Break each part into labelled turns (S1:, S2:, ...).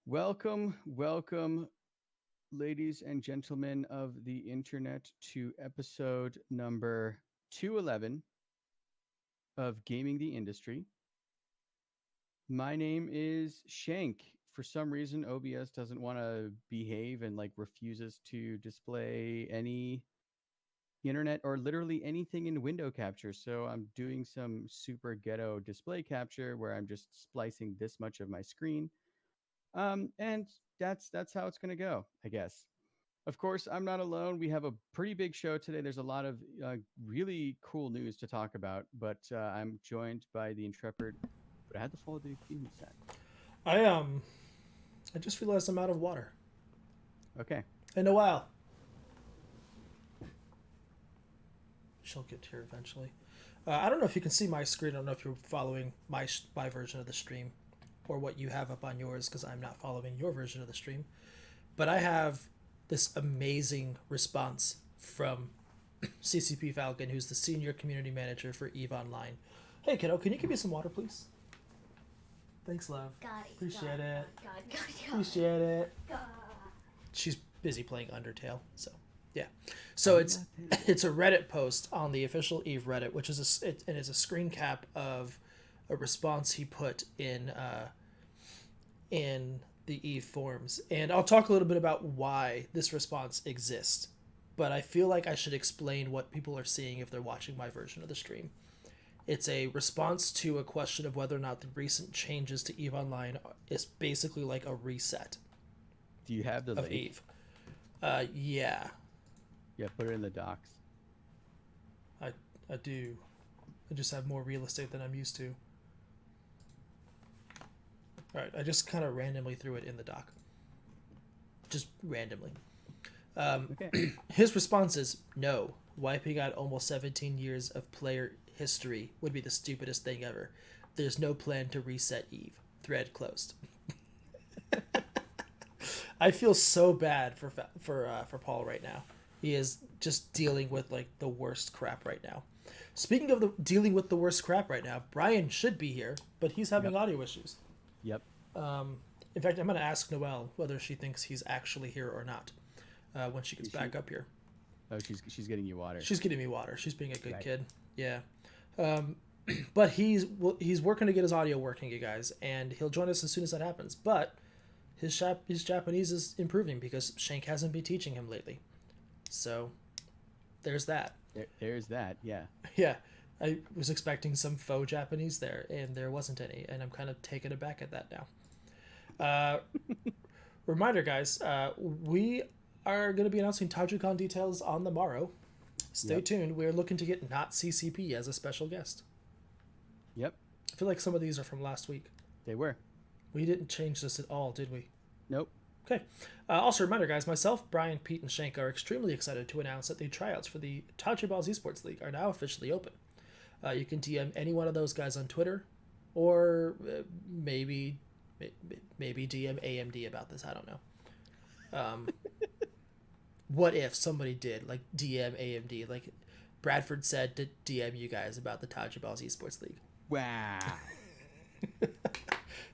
S1: Welcome, ladies and gentlemen of the internet, to episode number 211 of Gaming the Industry. My name is Shank. For some reason, OBS doesn't want to behave and refuses to display any internet or literally anything in window capture. So I'm doing some super ghetto display capture where I'm just splicing this much of my screen. And that's how it's gonna go, I guess. Of course, I'm not alone. We have a pretty big show today. There's a lot of really cool news to talk about, but I'm joined by the intrepid. But I had to follow the theme set.
S2: I um I just realized I'm out of water.
S1: Okay.
S2: In a while. She'll get here eventually. I don't know if you can see my screen. I don't know if you're following my version of the stream or what you have up on yours because I'm not following your version of the stream. But I have this amazing response from CCP Falcon, who's the senior community manager for EVE Online. Hey kiddo, can you give me some water, please? Thanks, love.
S3: Got it.
S2: Appreciate it.
S3: God.
S2: Appreciate it.
S3: God.
S2: She's busy playing Undertale, so yeah. So it's a Reddit post on the official Eve Reddit, which is it is a screen cap of a response he put in the Eve forums, and I'll talk a little bit about why this response exists. But I feel like I should explain what people are seeing if they're watching my version of the stream. It's a response to a question of whether or not the recent changes to EVE Online is basically like a reset
S1: Do you have the
S2: of
S1: link?
S2: EVE. Yeah,
S1: Yeah, put it in the docs.
S2: I do. I just have more real estate than I'm used to. All right, I just kind of randomly threw it in the doc. Just randomly.
S1: Okay.
S2: His response is no. Wiping out almost 17 years of player history would be the stupidest thing ever. There's no plan to reset Eve. Thread closed. I feel so bad for Paul right now. He is just dealing with like the worst crap right now. Speaking of dealing with the worst crap right now, Brian should be here, but he's having
S1: Yep.
S2: audio issues.
S1: Yep.
S2: In fact, I'm going to ask Noelle whether she thinks he's actually here or not when she gets
S1: Is she?
S2: back up here.
S1: Oh, she's getting you water.
S2: She's getting me water. She's being a good
S1: Right.
S2: kid. Yeah. But he's working to get his audio working, you guys, and he'll join us as soon as that happens. But his Japanese is improving because Shank hasn't been teaching him lately. So there's that.
S1: There's that. Yeah.
S2: Yeah. I was expecting some faux Japanese there, and there wasn't any, and I'm kind of taken aback at that now. Reminder, guys, we are going to be announcing TajuCon details on the morrow. Stay
S1: Yep.
S2: tuned. We're looking to get not CCP as a special guest.
S1: Yep.
S2: I feel like some of these are from last week.
S1: They were.
S2: We didn't change this at all, did we?
S1: Nope.
S2: Okay. Also, reminder, guys, myself, Brian, Pete, and Shank are extremely excited to announce that the tryouts for the Tachi Balls Esports League are now officially open. You can DM any one of those guys on Twitter, or maybe DM AMD about this. I don't know. What if somebody did like DM AMD, like Bradford said to DM you guys about the Tachi Balls Esports League?
S1: Wow.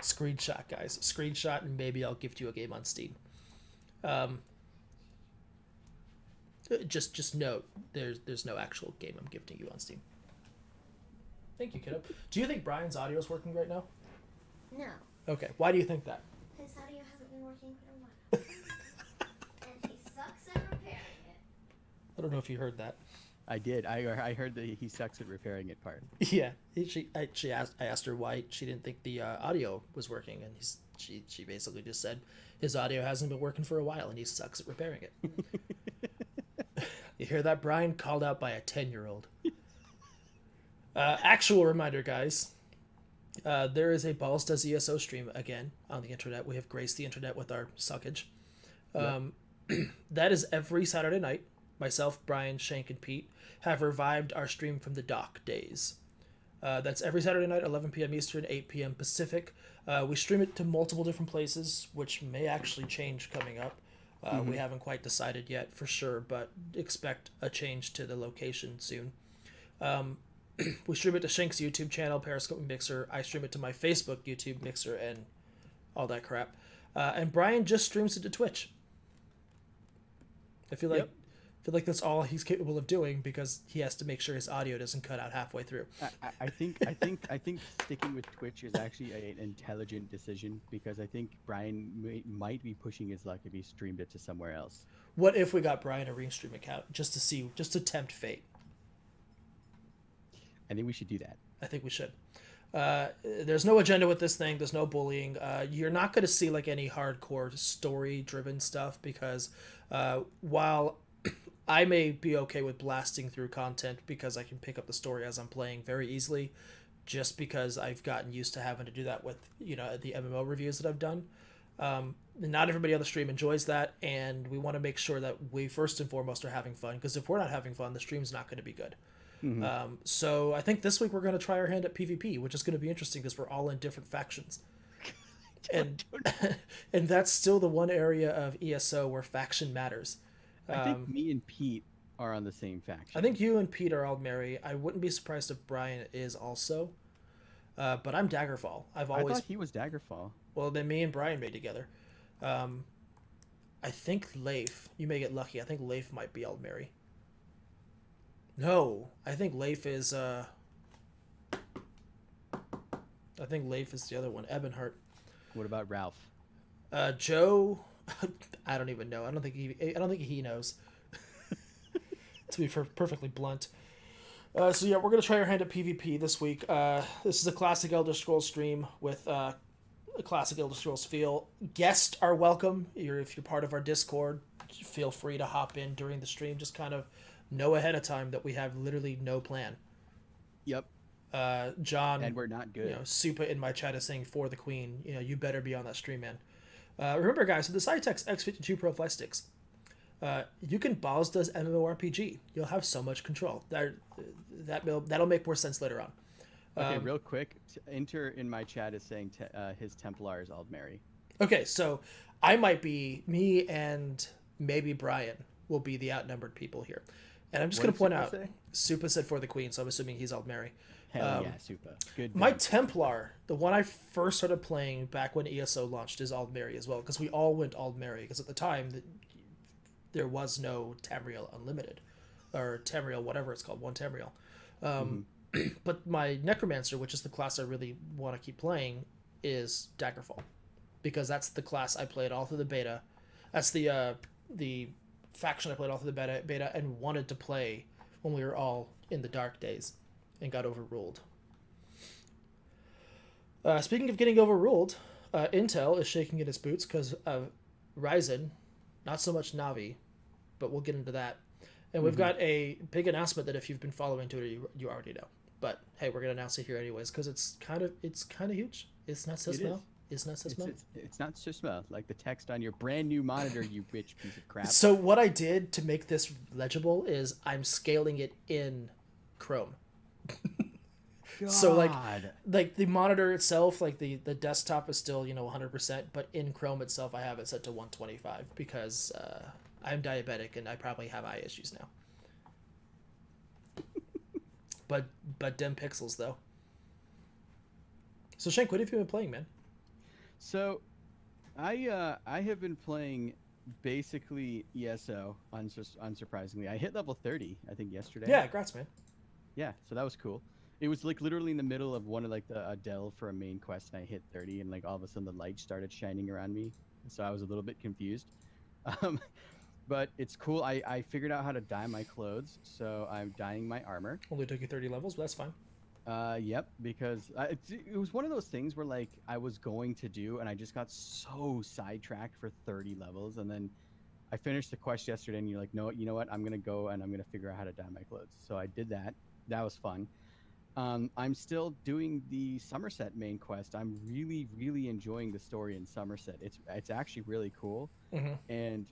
S2: Screenshot, guys. Screenshot, and maybe I'll gift you a game on Steam. Just note, there's no actual game I'm gifting you on Steam. Thank you, kiddo. Do you think Brian's audio is working right now?
S3: No,
S2: Okay. Why do you think that?
S3: his audio hasn't been working for a while. And he sucks at repairing it.
S2: I don't know if you heard that.
S1: I did. I heard that he sucks at repairing it part.
S2: Yeah. I asked her why she didn't think the audio was working, and she basically just said his audio hasn't been working for a while, and he sucks at repairing it. You hear that, Brian? Called out by a 10-year-old. Actual reminder, guys. There is a Balls Does ESO stream again on the internet. We have graced the internet with our suckage. That is every Saturday night. Myself, Brian, Shank, and Pete have revived our stream from the dock days. That's every Saturday night, 11 p.m. Eastern, 8 p.m. Pacific. We stream it to multiple different places, which may actually change coming up. We haven't quite decided yet for sure, but expect a change to the location soon. We stream it to Shank's YouTube channel, Periscope, and Mixer. I stream it to my Facebook, YouTube, Mixer, and all that crap. And Brian just streams it to Twitch. I feel like
S1: Yep.
S2: that's all he's capable of doing because he has to make sure his audio doesn't cut out halfway through.
S1: I think sticking with Twitch is actually an intelligent decision because I think Brian might be pushing his luck if he streamed it to somewhere else.
S2: What if we got Brian a Restream account just to tempt fate?
S1: I think we should do that.
S2: I think we should. There's no agenda with this thing. There's no bullying. You're not going to see like any hardcore story-driven stuff because while I may be okay with blasting through content because I can pick up the story as I'm playing very easily, just because I've gotten used to having to do that with the MMO reviews that I've done. Not everybody on the stream enjoys that, and we want to make sure that we first and foremost are having fun because if we're not having fun, the stream's not going to be good. So I think this week we're going to try our hand at PvP, which is going to be interesting because we're all in different factions. And and that's still the one area of ESO where faction matters.
S1: I think me and Pete are on the same faction.
S2: I think you and Pete are Aldmeri. I wouldn't be surprised if Brian is also. But I'm Daggerfall.
S1: I thought he was Daggerfall.
S2: Well, then me and Brian made together. I think Leif. You may get lucky. I think Leif might be Aldmeri. No, I think Leif is. I think Leif is the other one. Ebonheart.
S1: What about Ralph?
S2: Joe. I don't even know. I don't think he knows. To be perfectly blunt. So yeah, we're gonna try our hand at PvP this week. This is a classic Elder Scrolls stream with a classic Elder Scrolls feel. Guests are welcome. If you're part of our Discord, feel free to hop in during the stream. Just kind of know ahead of time that we have literally no plan.
S1: Yep.
S2: John
S1: and we're not good.
S2: Supa in my chat is saying for the queen. You better be on that stream, man. Remember, guys, with the Cytex X52 Pro Fly Sticks, you can Ballsta's MMORPG. You'll have so much control. That'll make more sense later on.
S1: Okay, real quick, Inter in my chat is saying his Templar is Aldmeri.
S2: Okay, so I might be, me and maybe Brian will be the outnumbered people here. And I'm just going to point out, Supa said for the queen, so I'm assuming he's Aldmeri.
S1: Hell yeah, Supa. Good.
S2: My Templar, the one I first started playing back when ESO launched, is Aldmeri as well, because we all went Aldmeri, because at the time there was no Tamriel Unlimited, or Tamriel, whatever it's called, one Tamriel. But my Necromancer, which is the class I really want to keep playing, is Daggerfall, because that's the class I played all through the beta. That's the faction I played all through the beta and wanted to play when we were all in the dark days and got overruled. Speaking of getting overruled, Intel is shaking in its boots because of Ryzen, not so much Navi, but we'll get into that. And we've got a big announcement that if you've been following Twitter, you already know. But hey, we're gonna announce it here anyways because it's kind of huge. It's not so small. It's not so small.
S1: It's not so small. Like the text on your brand new monitor, you bitch piece of crap.
S2: So what I did to make this legible is I'm scaling it in Chrome. So like the monitor itself, like the desktop is still 100%, but in Chrome itself I have it set to 125 because I'm diabetic and I probably have eye issues now. but dim pixels though. So Shank, what have you been playing, man?
S1: So I have been playing basically ESO unsurprisingly. I hit level 30 I think yesterday.
S2: Yeah, congrats, man.
S1: Yeah, so that was cool. It was like literally in the middle of one of like a delve for a main quest, and I hit 30, and like all of a sudden the light started shining around me, so I was a little bit confused. But it's cool. I figured out how to dye my clothes, so I'm dyeing my armor.
S2: Only took you 30 levels, but that's fine.
S1: Yep, because it was one of those things where like I was going to do, and I just got so sidetracked for 30 levels, and then I finished the quest yesterday, and you're like, no, you know what? I'm gonna go and I'm gonna figure out how to dye my clothes. So I did that. That was fun. I'm still doing the Somerset main quest. I'm really, really enjoying the story in Somerset. It's actually really cool. And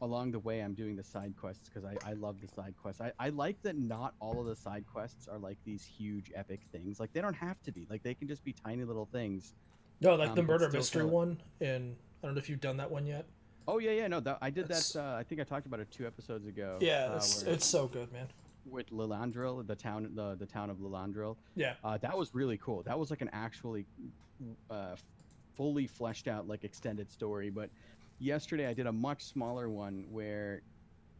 S1: along the way, I'm doing the side quests because I love the side quests. I like that not all of the side quests are like these huge epic things. Like they don't have to be. Like they can just be tiny little things.
S2: No, like the murder mystery one, and I don't know if you've done that one yet.
S1: Oh yeah, no, I did that. I think I talked about it 2 episodes ago.
S2: Yeah, it's so good, man.
S1: With Lilandril, the town of Lilandril.
S2: Yeah.
S1: That was really cool. That was like an actually fully fleshed out like extended story. But yesterday I did a much smaller one where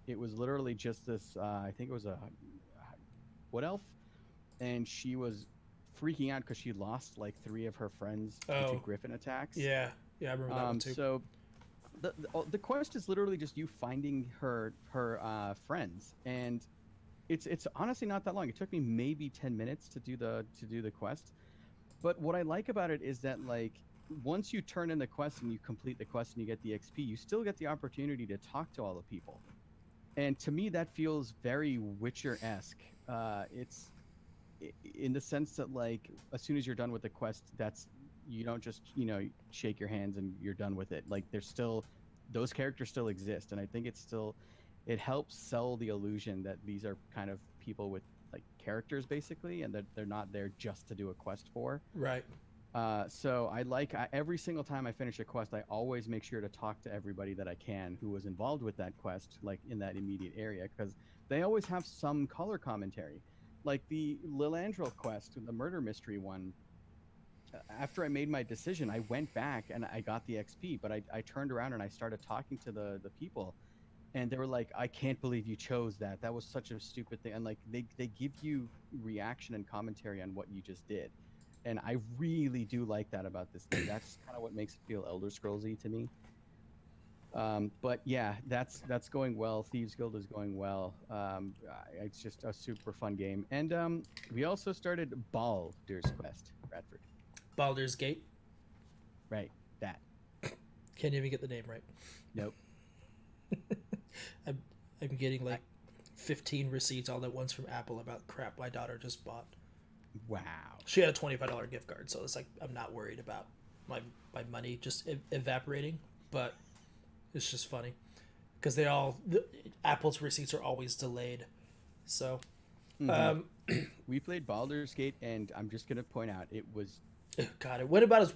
S1: it was literally just this. I think it was a wood elf, and she was freaking out because she lost like three of her friends due to
S2: Oh,
S1: griffin attacks.
S2: yeah. Yeah, I remember that one too.
S1: So the quest is literally just you finding her friends, and it's honestly not that long. It took me maybe 10 minutes to do the quest. But what I like about it is that like once you turn in the quest and you complete the quest and you get the XP, you still get the opportunity to talk to all the people. And to me, that feels very Witcher-esque. It's in the sense that like as soon as you're done with the quest, that's you don't just shake your hands and you're done with it. Like there's still those characters still exist, and I think it helps sell the illusion that these are kind of people with like characters basically, and that they're not there just to do a quest for.
S2: Right.
S1: So every single time I finish a quest, I always make sure to talk to everybody that I can who was involved with that quest, like in that immediate area, because they always have some color commentary. Like the Lilandril quest, the murder mystery one. After I made my decision, I went back and I got the XP, but I turned around and I started talking to the people, and they were like, "I can't believe you chose that. That was such a stupid thing." And like they give you reaction and commentary on what you just did, and I really do like that about this thing. That's kind of what makes it feel Elder Scrollsy to me. But yeah, that's going well. Thieves Guild is going well. It's just a super fun game, and we also started Baldur's Quest, Bradford.
S2: Baldur's Gate.
S1: Right, that.
S2: Can't even get the name right.
S1: Nope.
S2: I'm getting like 15 receipts all at once from Apple about crap my daughter just bought.
S1: Wow.
S2: She had a $25 gift card, so it's like I'm not worried about my money just evaporating, but it's just funny because Apple's receipts are always delayed. So
S1: we played Baldur's Gate, and I'm just gonna point out it was
S2: God, it went about as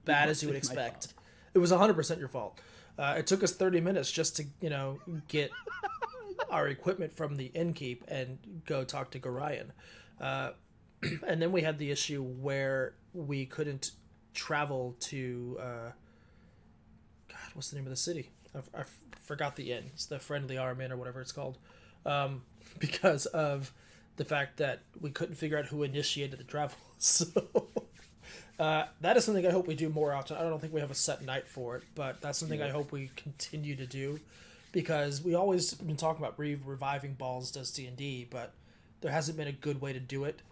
S2: bad as you would expect. It was 100% your fault. It took us 30 minutes just to, get our equipment from the innkeep and go talk to Gorion. And then we had the issue where we couldn't travel to, God, what's the name of the city? I forgot the inn. It's the Friendly Arm Inn or whatever it's called. Because of the fact that we couldn't figure out who initiated the travel. So that is something I hope we do more often. I don't think we have a set night for it, but that's something I hope we continue to do, because we always been talking about reviving Balls Does D&D, but there hasn't been a good way to do it.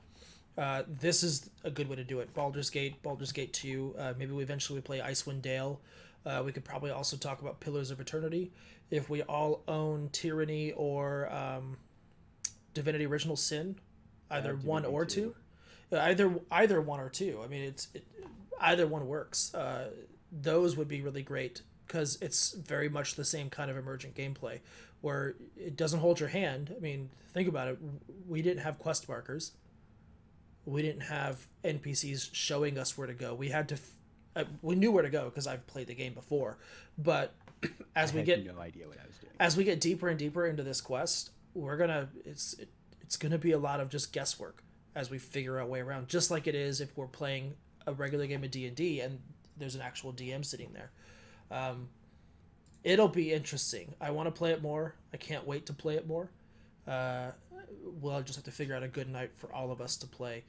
S2: This is a good way to do it. Baldur's Gate 2. Maybe we eventually play Icewind Dale. We could probably also talk about Pillars of Eternity. If we all own Tyranny or Divinity Original Sin, either one or two. Either one or two. I mean, either one works. Those would be really great because it's very much the same kind of emergent gameplay where it doesn't hold your hand. I mean, think about it. We didn't have quest markers. We didn't have NPCs showing us where to go. We had to. We knew where to go because I've played the game before, but as we get
S1: no idea what I was doing.
S2: As we get deeper and deeper into this quest, it's gonna be a lot of just guesswork as we figure our way around, just like it is if we're playing a regular game of D&D and there's an actual DM sitting there. It'll be interesting. I want to play it more. I can't wait to play it more. We'll just have to figure out a good night for all of us to play.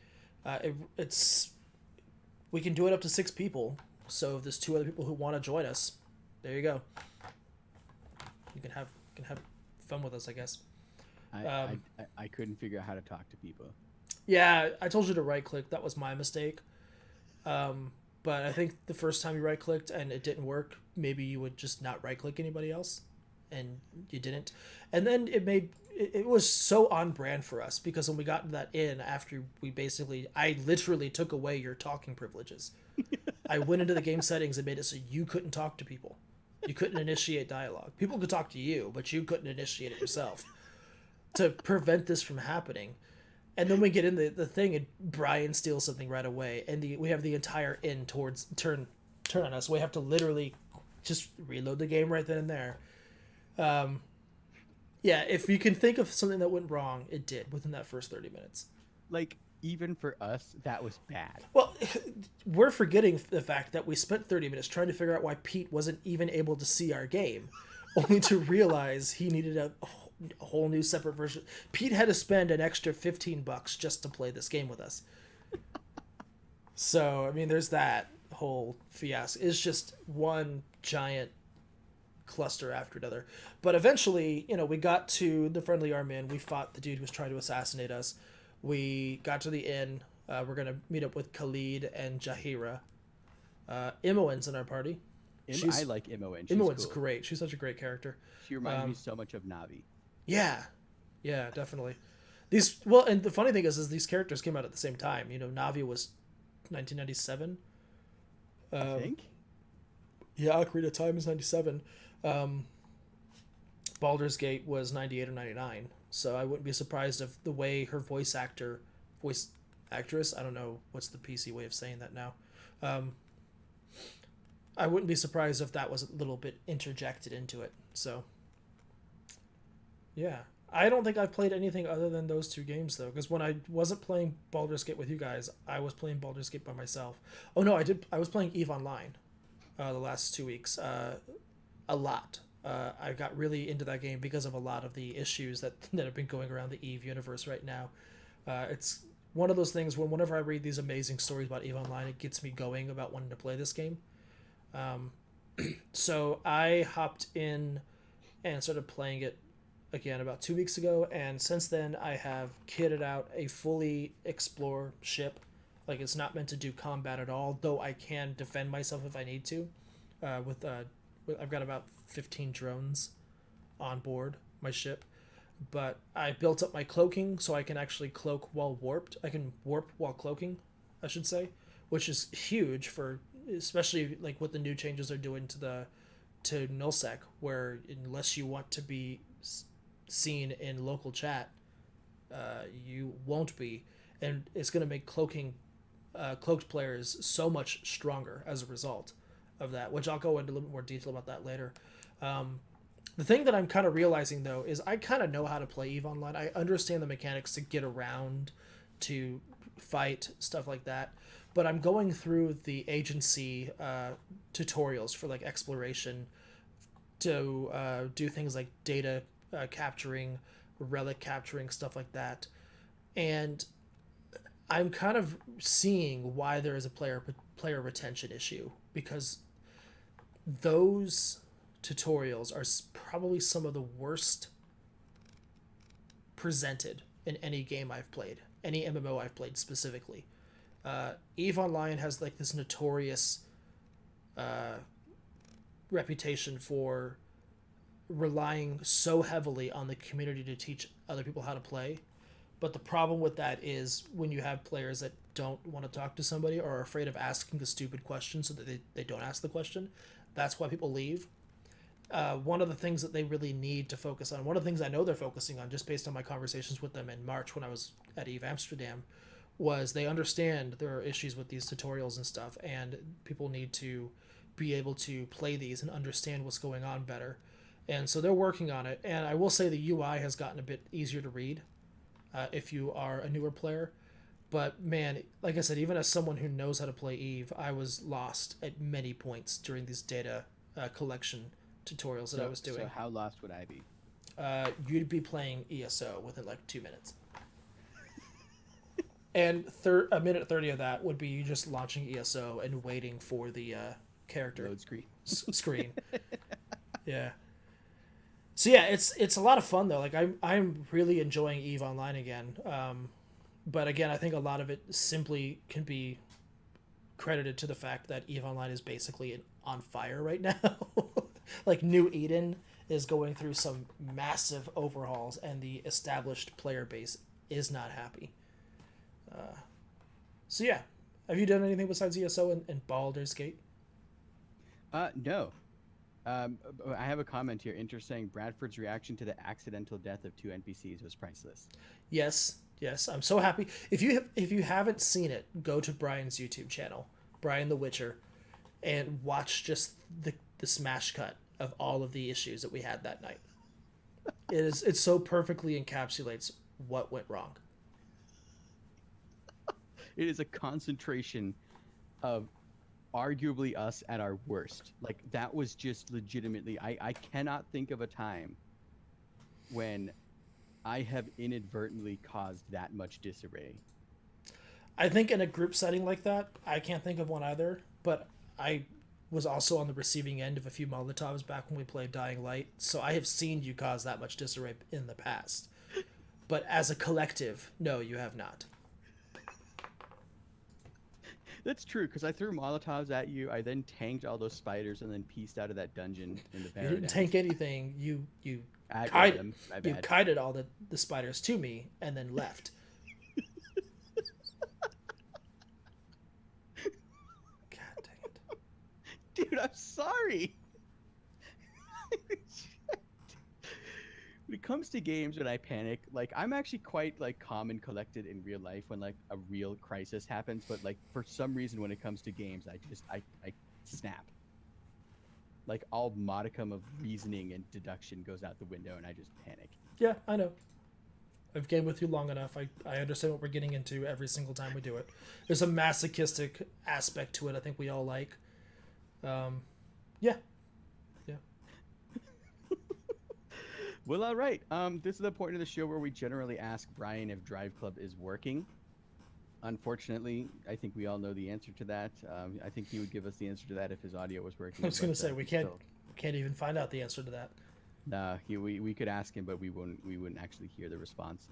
S2: We can do it up to 6 people. So if there's 2 other people who want to join us, there you go. You can have fun with us, I guess.
S1: I couldn't figure out how to talk to people.
S2: Yeah, I told you to right click. That was my mistake. But I think the first time you right clicked and it didn't work, maybe you would just not right click anybody else, and you didn't. And then it was so on brand for us because when we got that in after I literally took away your talking privileges. I went into the game settings and made it so you couldn't talk to people. You couldn't initiate dialogue. People could talk to you, but you couldn't initiate it yourself to prevent this from happening. And then we get in the thing, and Brian steals something right away, and we have the entire inn turn on us. We have to literally just reload the game right then and there. Yeah, if you can think of something that went wrong, it did within that first 30 minutes.
S1: Like, even for us, that was bad.
S2: Well, we're forgetting the fact that we spent 30 minutes trying to figure out why Pete wasn't even able to see our game, only to realize he needed a whole new separate version. Pete had to spend an extra $15 just to play this game with us. So, I mean, there's that whole fiasco. It's just one giant cluster after another. But eventually, we got to the Friendly Arm Inn. We fought the dude who was trying to assassinate us. We got to the inn. We're going to meet up with Khalid and Jahira. Imoen's in our party.
S1: I like Imoen.
S2: Imoen's
S1: cool.
S2: great. She's such a great character.
S1: She reminds me so much of Navi.
S2: Yeah, definitely. And the funny thing is these characters came out at the same time. Navi was 1997.
S1: I think.
S2: Yeah, Ocarina of Time is 97. Baldur's Gate was 98 or 99. So I wouldn't be surprised if the way her voice actress, I don't know what's the PC way of saying that now. I wouldn't be surprised if that was a little bit interjected into it. So, yeah. I don't think I've played anything other than those two games, though, because when I wasn't playing Baldur's Gate with you guys, I was playing Baldur's Gate by myself. Oh, no, I was playing EVE Online the last 2 weeks. A lot. I got really into that game because of a lot of the issues that have been going around the EVE universe right now. It's one of those things when whenever I read these amazing stories about EVE Online, it gets me going about wanting to play this game. So I hopped in and started playing it again about 2 weeks ago, and since then I have kitted out a fully explore ship. Like, it's not meant to do combat at all, though I can defend myself if I need to. I've got about 15 drones on board my ship, but I built up my cloaking so I can actually cloak while warped. I can warp while cloaking, I should say, which is huge for, especially like what the new changes they're doing to nullsec, where unless you want to be seen in local chat, you won't be, and it's going to make cloaked players so much stronger as a result of that, which I'll go into a little bit more detail about that later. The thing that I'm kind of realizing, though, is I kind of know how to play EVE Online. I understand the mechanics to get around, to fight, stuff like that, but I'm going through the agency tutorials for like exploration to do things like data capturing, relic capturing, stuff like that, and I'm kind of seeing why there is a player retention issue, because those tutorials are probably some of the worst presented in any game I've played, any MMO I've played specifically. EVE Online has like this notorious reputation for relying so heavily on the community to teach other people how to play. But the problem with that is when you have players that don't want to talk to somebody or are afraid of asking the stupid question so that they don't ask the question, that's why people leave. One of the things that they really need to focus on, one of the things I know they're focusing on, just based on my conversations with them in March when I was at EVE Amsterdam, was they understand there are issues with these tutorials and stuff, and people need to be able to play these and understand what's going on better. And so they're working on it. And I will say the UI has gotten a bit easier to read if you are a newer player. But man, like I said, even as someone who knows how to play EVE, I was lost at many points during these data collection tutorials that I was doing.
S1: So how lost would I be?
S2: You'd be playing ESO within like 2 minutes. And a minute 30 of that would be you just launching ESO and waiting for the character
S1: Load screen.
S2: screen. Yeah. So yeah, it's a lot of fun though. Like I'm really enjoying EVE Online again. But again, I think a lot of it simply can be credited to the fact that EVE Online is basically on fire right now. Like New Eden is going through some massive overhauls, and the established player base is not happy. So yeah, have you done anything besides ESO and Baldur's Gate?
S1: No. I have a comment here. Interesting. Bradford's reaction to the accidental death of 2 NPCs was priceless.
S2: Yes, I'm so happy. If you haven't seen it, go to Brian's YouTube channel, Brian the Witcher, and watch just the smash cut of all of the issues that we had that night. It so perfectly encapsulates what went wrong.
S1: It is a concentration of arguably us at our worst. Like that was just legitimately I cannot think of a time when I have inadvertently caused that much disarray.
S2: I think in a group setting like that, I can't think of one either, but I was also on the receiving end of a few Molotovs back when we played Dying Light, so I have seen you cause that much disarray in the past. But as a collective, no, you have not.
S1: That's true because I threw Molotovs at you. I then tanked all those spiders and then pieced out of that dungeon in the
S2: You
S1: Paradise.
S2: didn't tank anything. You
S1: Aggroed them. My
S2: you
S1: bad.
S2: kited all the spiders to me and then left. God dang it.
S1: Dude, I'm sorry. When it comes to games when I panic, like I'm actually quite like calm and collected in real life when like a real crisis happens, but like for some reason when it comes to games, I snap. Like all modicum of reasoning and deduction goes out the window and I just panic.
S2: Yeah, I know. I've gamed with you long enough. I understand what we're getting into every single time we do it. There's a masochistic aspect to it I think we all like. Yeah.
S1: Well, all right. This is the point of the show where we generally ask Brian if Drive Club is working. Unfortunately, I think we all know the answer to that. I think he would give us the answer to that if his audio was working.
S2: I was going
S1: but,
S2: to say we can't
S1: still,
S2: can't even find out the answer to that.
S1: Nah, we could ask him, but we wouldn't actually hear the response.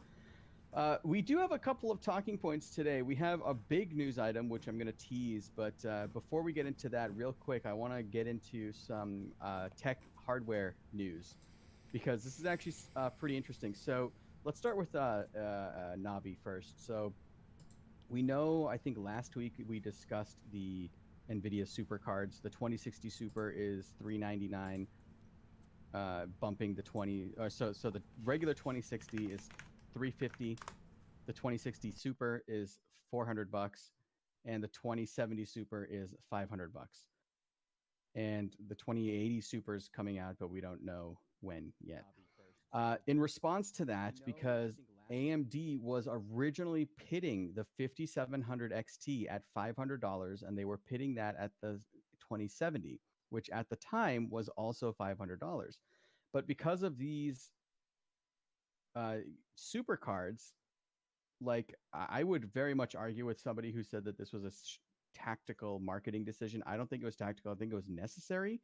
S1: We do have a couple of talking points today. We have a big news item, which I'm going to tease. But before we get into that, real quick, I want to get into some tech hardware news because this is actually pretty interesting. So let's start with Navi first. So we know, I think last week we discussed the NVIDIA Super cards. The 2060 Super is $399, bumping the 20. So the regular 2060 is $350. The 2060 Super is $400, and the 2070 Super is $500. And the 2080 Super is coming out, but we don't know when yet. In response to that, because AMD was originally pitting the 5700 XT at $500, and they were pitting that at the 2070, which at the time was also $500. But because of these super cards, like I would very much argue with somebody who said that this was a tactical marketing decision. I don't think it was tactical. I think it was necessary.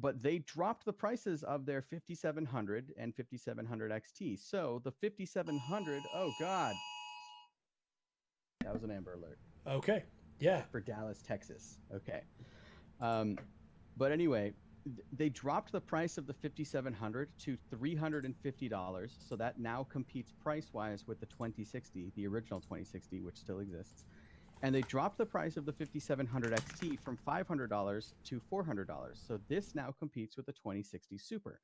S1: But they dropped the prices of their 5700 and 5700 XT. So the 5700, oh God, that was an Amber Alert.
S2: Okay. Yeah.
S1: For Dallas, Texas. Okay. But anyway, they dropped the price of the 5700 to $350. So that now competes price-wise with the 2060, the original 2060, which still exists. And they dropped the price of the 5700 XT from $500 to $400. So this now competes with the 2060 Super.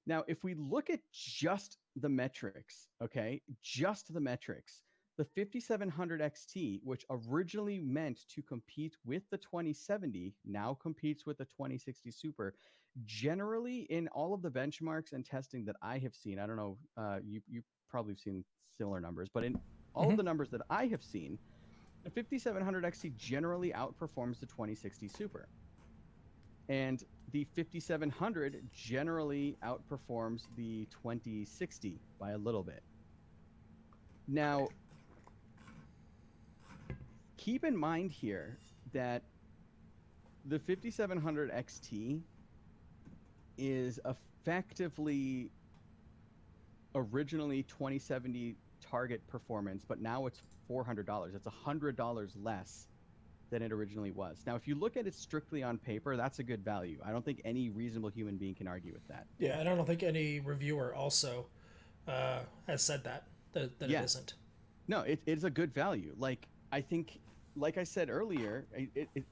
S1: Now, if we look at just the metrics, okay, just the metrics, the 5700 XT, which originally meant to compete with the 2070, now competes with the 2060 Super. Generally, in all of the benchmarks and testing that I have seen, I don't know, you probably have seen similar numbers, but in all of the numbers that I have seen, the 5700 XT generally outperforms the 2060 Super. And the 5700 generally outperforms the 2060 by a little bit. Now, keep in mind here that the 5700 XT is effectively originally 2070 target performance, but now it's $400. It's $100 less than it originally was. Now, if you look at it strictly on paper, that's a good value. I don't think any reasonable human being can argue with that.
S2: Yeah, and I don't think any reviewer also has said that it isn't.
S1: No, it's a good value. Like I think, like I said earlier,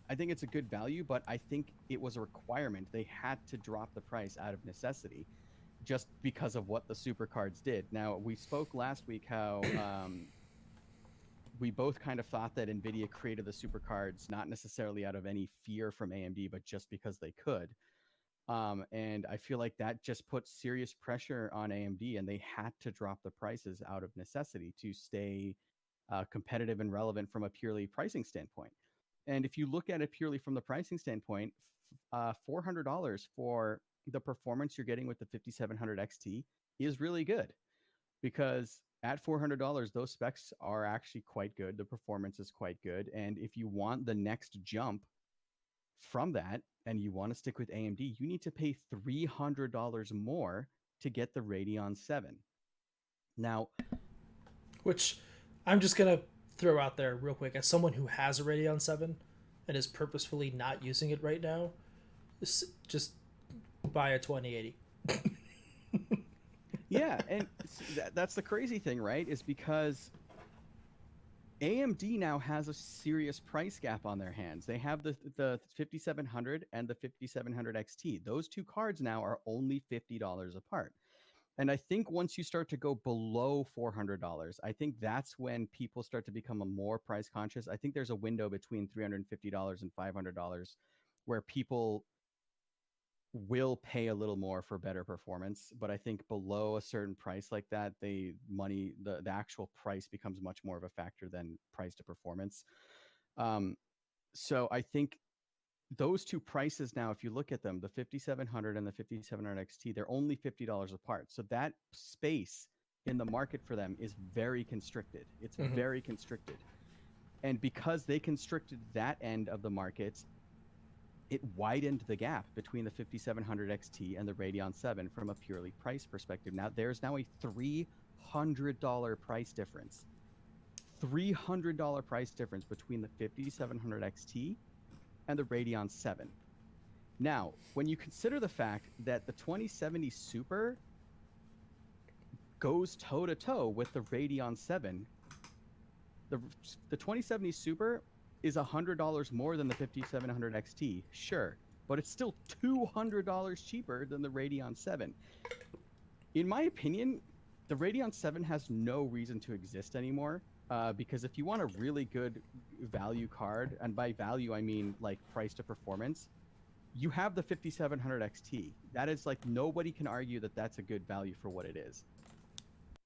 S1: I think it's a good value, but I think it was a requirement. They had to drop the price out of necessity, just because of what the super cards did. Now, we spoke last week how we both kind of thought that NVIDIA created the super cards not necessarily out of any fear from AMD, but just because they could. And I feel like that just put serious pressure on AMD, and they had to drop the prices out of necessity to stay competitive and relevant from a purely pricing standpoint. And if you look at it purely from the pricing standpoint, $400 for the performance you're getting with the 5700 XT is really good, because at $400, those specs are actually quite good. The performance is quite good. And if you want the next jump from that and you want to stick with AMD, you need to pay $300 more to get the Radeon 7. Now,
S2: Which I'm just going to throw out there real quick. As someone who has a Radeon 7 and is purposefully not using it right now, just buy a 2080.
S1: yeah, and that's the crazy thing, right? Is because AMD now has a serious price gap on their hands. They have the 5700 and the 5700 XT. Those two cards now are only $50 apart. And I think once you start to go below $400, I think that's when people start to become a more price conscious. I think there's a window between $350 and $500 where people will pay a little more for better performance. But I think below a certain price like that, the actual price becomes much more of a factor than price to performance. So I think those two prices now, if you look at them, the 5700 and the 5700 XT, they're only $50 apart. So that space in the market for them is very constricted. It's very constricted. And because they constricted that end of the market, it widened the gap between the 5700 XT and the Radeon 7 from a purely price perspective. Now there's now a $300 price difference. $300 price difference between the 5700 XT and the Radeon 7. Now, when you consider the fact that the 2070 Super goes toe-to-toe with the Radeon 7, the 2070 Super is $100 more than the 5700 XT, sure, but it's still $200 cheaper than the Radeon 7. In my opinion, the Radeon 7 has no reason to exist anymore. Because if you want a really good value card, and by value I mean like price to performance, you have the 5700 XT. That is like, nobody can argue that that's a good value for what it is.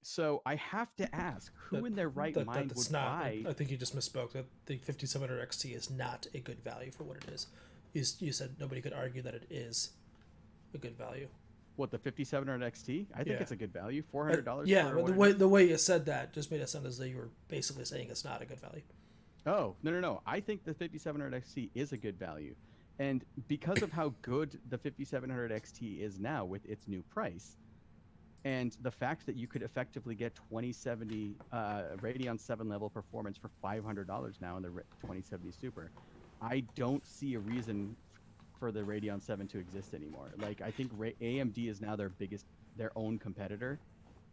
S1: So I have to ask, who in their right mind would buy?
S2: I think you just misspoke. That the 5700 XT is not a good value for what it is. You said nobody could argue that it is a good value.
S1: What, the 5700 XT? I think it's a good value. $400.
S2: Yeah, but the way you said that just made it sound as though you were basically saying it's not a good value.
S1: Oh, no. I think the 5700 XT is a good value. And because of how good the 5700 XT is now with its new price, and the fact that you could effectively get 2070 Radeon 7 level performance for $500 now in the 2070 Super, I don't see a reason for the Radeon 7 to exist anymore. Like, I think AMD is now their own competitor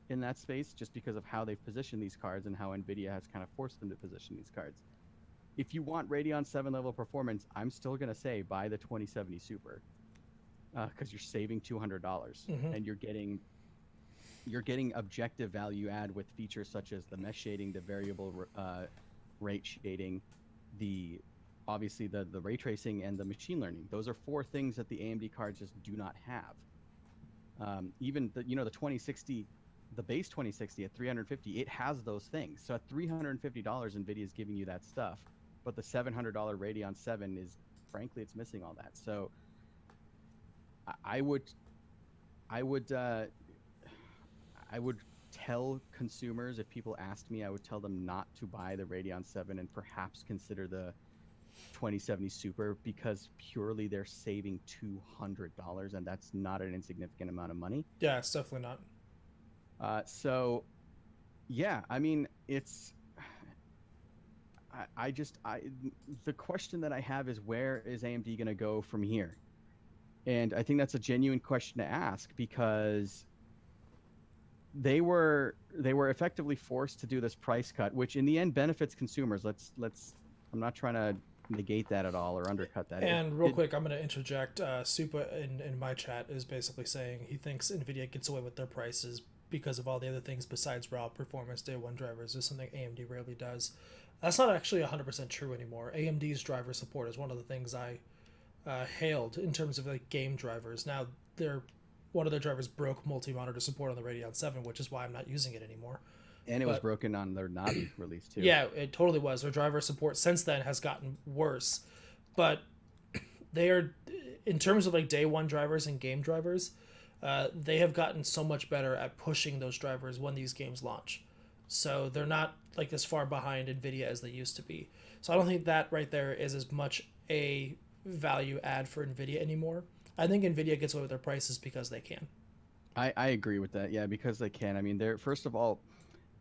S1: in that space, just because of how they've positioned these cards and how NVIDIA has kind of forced them to position these cards. If you want Radeon 7 level performance, I'm still going to say buy the 2070 Super, because you're saving $200 and you're getting objective value add with features such as the mesh shading, the variable rate shading, obviously the ray tracing, and the machine learning. Those are four things that the AMD cards just do not have. Even the 2060, the base 2060 at $350, it has those things. So at $350, NVIDIA is giving you that stuff, but the $700 Radeon 7 is, frankly, it's missing all that. So I would tell consumers, if people asked me, I would tell them not to buy the Radeon 7 and perhaps consider the 2070 Super, because purely they're saving $200, and that's not an insignificant amount of money.
S2: Yeah, it's definitely not.
S1: So yeah, I mean, it's the question that I have is, where is AMD going to go from here? And I think that's a genuine question to ask, because they were effectively forced to do this price cut, which in the end benefits consumers. I'm not trying to negate that at all or undercut that.
S2: And real quick, I'm going to interject. Supa in my chat is basically saying he thinks NVIDIA gets away with their prices because of all the other things besides raw performance day one drivers. Is something AMD rarely does. That's not actually 100% true anymore. AMD's driver support is one of the things I hailed in terms of like game drivers. Now one of their drivers broke multi-monitor support on the Radeon 7, which is why I'm not using it anymore.
S1: And it was
S2: But
S1: broken on their Navi release too.
S2: yeah, it totally was. Their driver support since then has gotten worse. But they are, in terms of like day one drivers and game drivers, they have gotten so much better at pushing those drivers when these games launch. So they're not like as far behind Nvidia as they used to be. So I don't think that right there is as much a value add for Nvidia anymore. I think Nvidia gets away with their prices because they can.
S1: I agree with that. Yeah, because they can. I mean, they're first of all,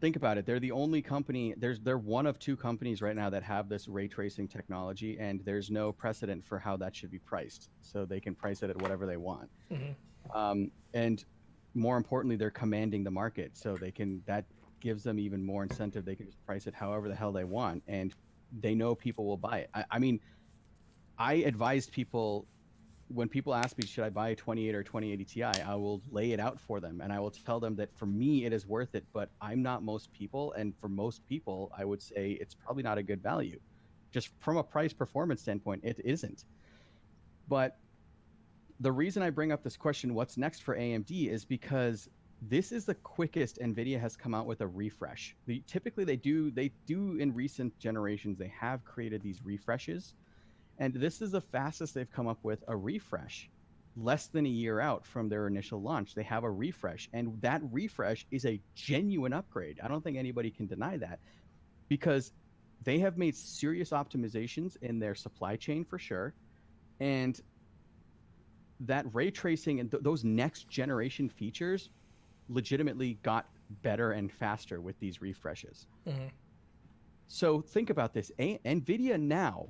S1: think about it. They're the only company. They're one of two companies right now that have this ray tracing technology, and there's no precedent for how that should be priced. So they can price it at whatever they want.
S2: Mm-hmm.
S1: And more importantly, they're commanding the market, so they can that gives them even more incentive. They can just price it however the hell they want, and they know people will buy it. I mean, I advised people when people ask me, should I buy a 28 or 2080 Ti, I will lay it out for them and I will tell them that for me, it is worth it, but I'm not most people. And for most people, I would say it's probably not a good value. Just from a price performance standpoint, it isn't. But the reason I bring up this question, what's next for AMD, is because this is the quickest NVIDIA has come out with a refresh. Typically, they do in recent generations, they have created these refreshes. And this is the fastest they've come up with a refresh. Less than a year out from their initial launch, they have a refresh. And that refresh is a genuine upgrade. I don't think anybody can deny that because they have made serious optimizations in their supply chain for sure. And that ray tracing and those next generation features legitimately got better and faster with these refreshes.
S2: Mm-hmm.
S1: So think about this. NVIDIA now,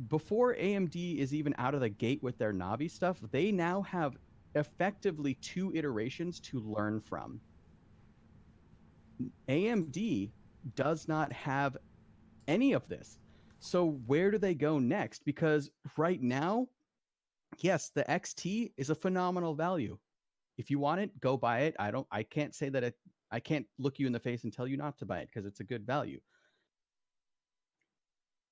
S1: before AMD is even out of the gate with their Navi stuff, they now have effectively 2 iterations to learn from. AMD does not have any of this. So where do they go next? Because right now, yes, the XT is a phenomenal value. If you want it, go buy it. I can't say that I can't look you in the face and tell you not to buy it because it's a good value.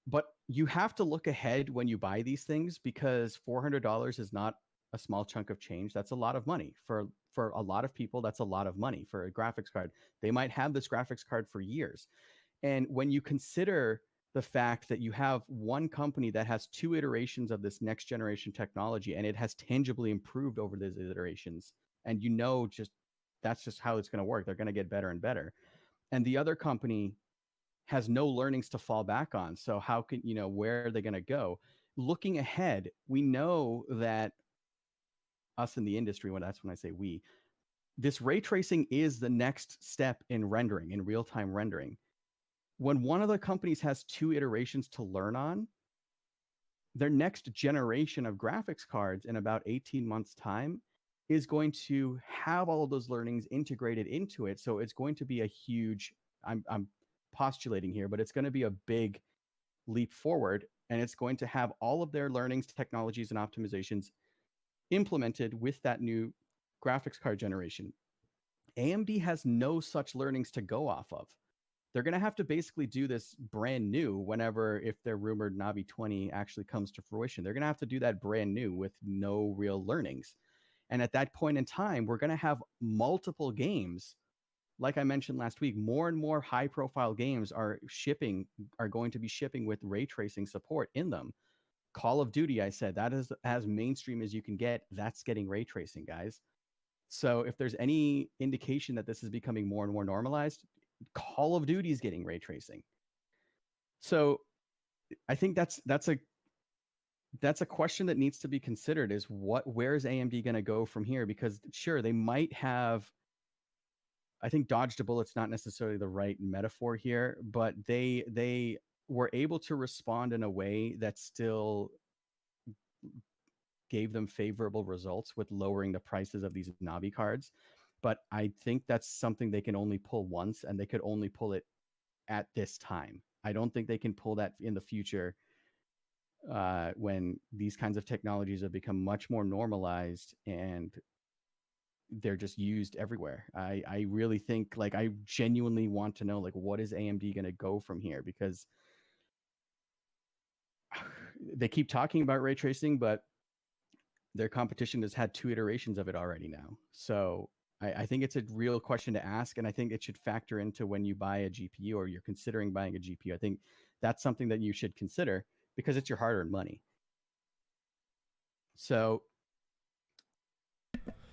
S1: But you have to look ahead when you buy these things because $400 is not a small chunk of change. That's a lot of money for a lot of people. That's a lot of money for a graphics card. They might have this graphics card for years. And when you consider the fact that you have one company that has 2 iterations of this next generation technology and it has tangibly improved over those iterations, and just that's just how it's going to work. They're going to get better and better. And the other company has no learnings to fall back on. So how can, where are they going to go? Looking ahead, we know that us in the industry, that's when I say we, this ray tracing is the next step in rendering, in real-time rendering. When one of the companies has 2 iterations to learn on, their next generation of graphics cards in about 18 months' time is going to have all of those learnings integrated into it. So it's going to be a huge, I'm postulating here, but it's going to be a big leap forward, and it's going to have all of their learnings, technologies, and optimizations implemented with that new graphics card generation. AMD has no such learnings to go off of. They're going to have to basically do this brand new if their rumored Navi 20 actually comes to fruition. They're going to have to do that brand new with no real learnings. And at that point in time, we're going to have multiple games. Like I mentioned last week, more and more high profile games are going to be shipping with ray tracing support in them. Call of Duty, I said, that is as mainstream as you can get. That's getting ray tracing, guys. So if there's any indication that this is becoming more and more normalized, Call of Duty is getting ray tracing. So I think that's a question that needs to be considered, is where is AMD going to go from here? Because sure, they might have, I think dodged a bullet's not necessarily the right metaphor here, but they were able to respond in a way that still gave them favorable results with lowering the prices of these Navi cards. But I think that's something they can only pull once, and they could only pull it at this time. I don't think they can pull that in the future when these kinds of technologies have become much more normalized and they're just used everywhere. I really think, I genuinely want to know, what is AMD going to go from here? Because they keep talking about ray tracing, but their competition has had 2 iterations of it already now. So I think it's a real question to ask, and I think it should factor into when you buy a GPU or you're considering buying a GPU. I think that's something that you should consider because it's your hard-earned money. So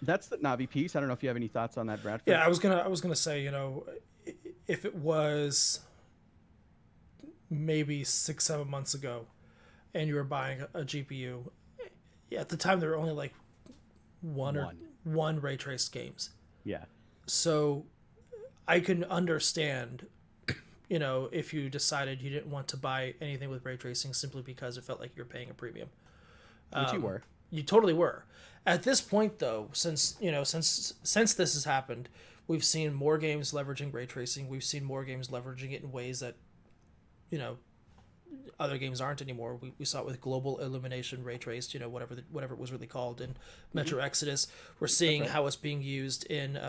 S1: that's the Navi piece. I don't know if you have any thoughts on that, Bradford.
S2: Yeah, I was gonna say, you know, if it was maybe 6-7 months ago, and you were buying a GPU, yeah, at the time there were only like one ray traced games.
S1: Yeah.
S2: So I can understand, you know, if you decided you didn't want to buy anything with ray tracing simply because it felt like you're paying a premium.
S1: Which you were.
S2: You totally were. At this point, though, since this has happened, we've seen more games leveraging ray tracing. We've seen more games leveraging it in ways that, you know, other games aren't anymore. We saw it with Global Illumination Ray Traced, you know, whatever it was really called in Metro Exodus. We're seeing how it's being used in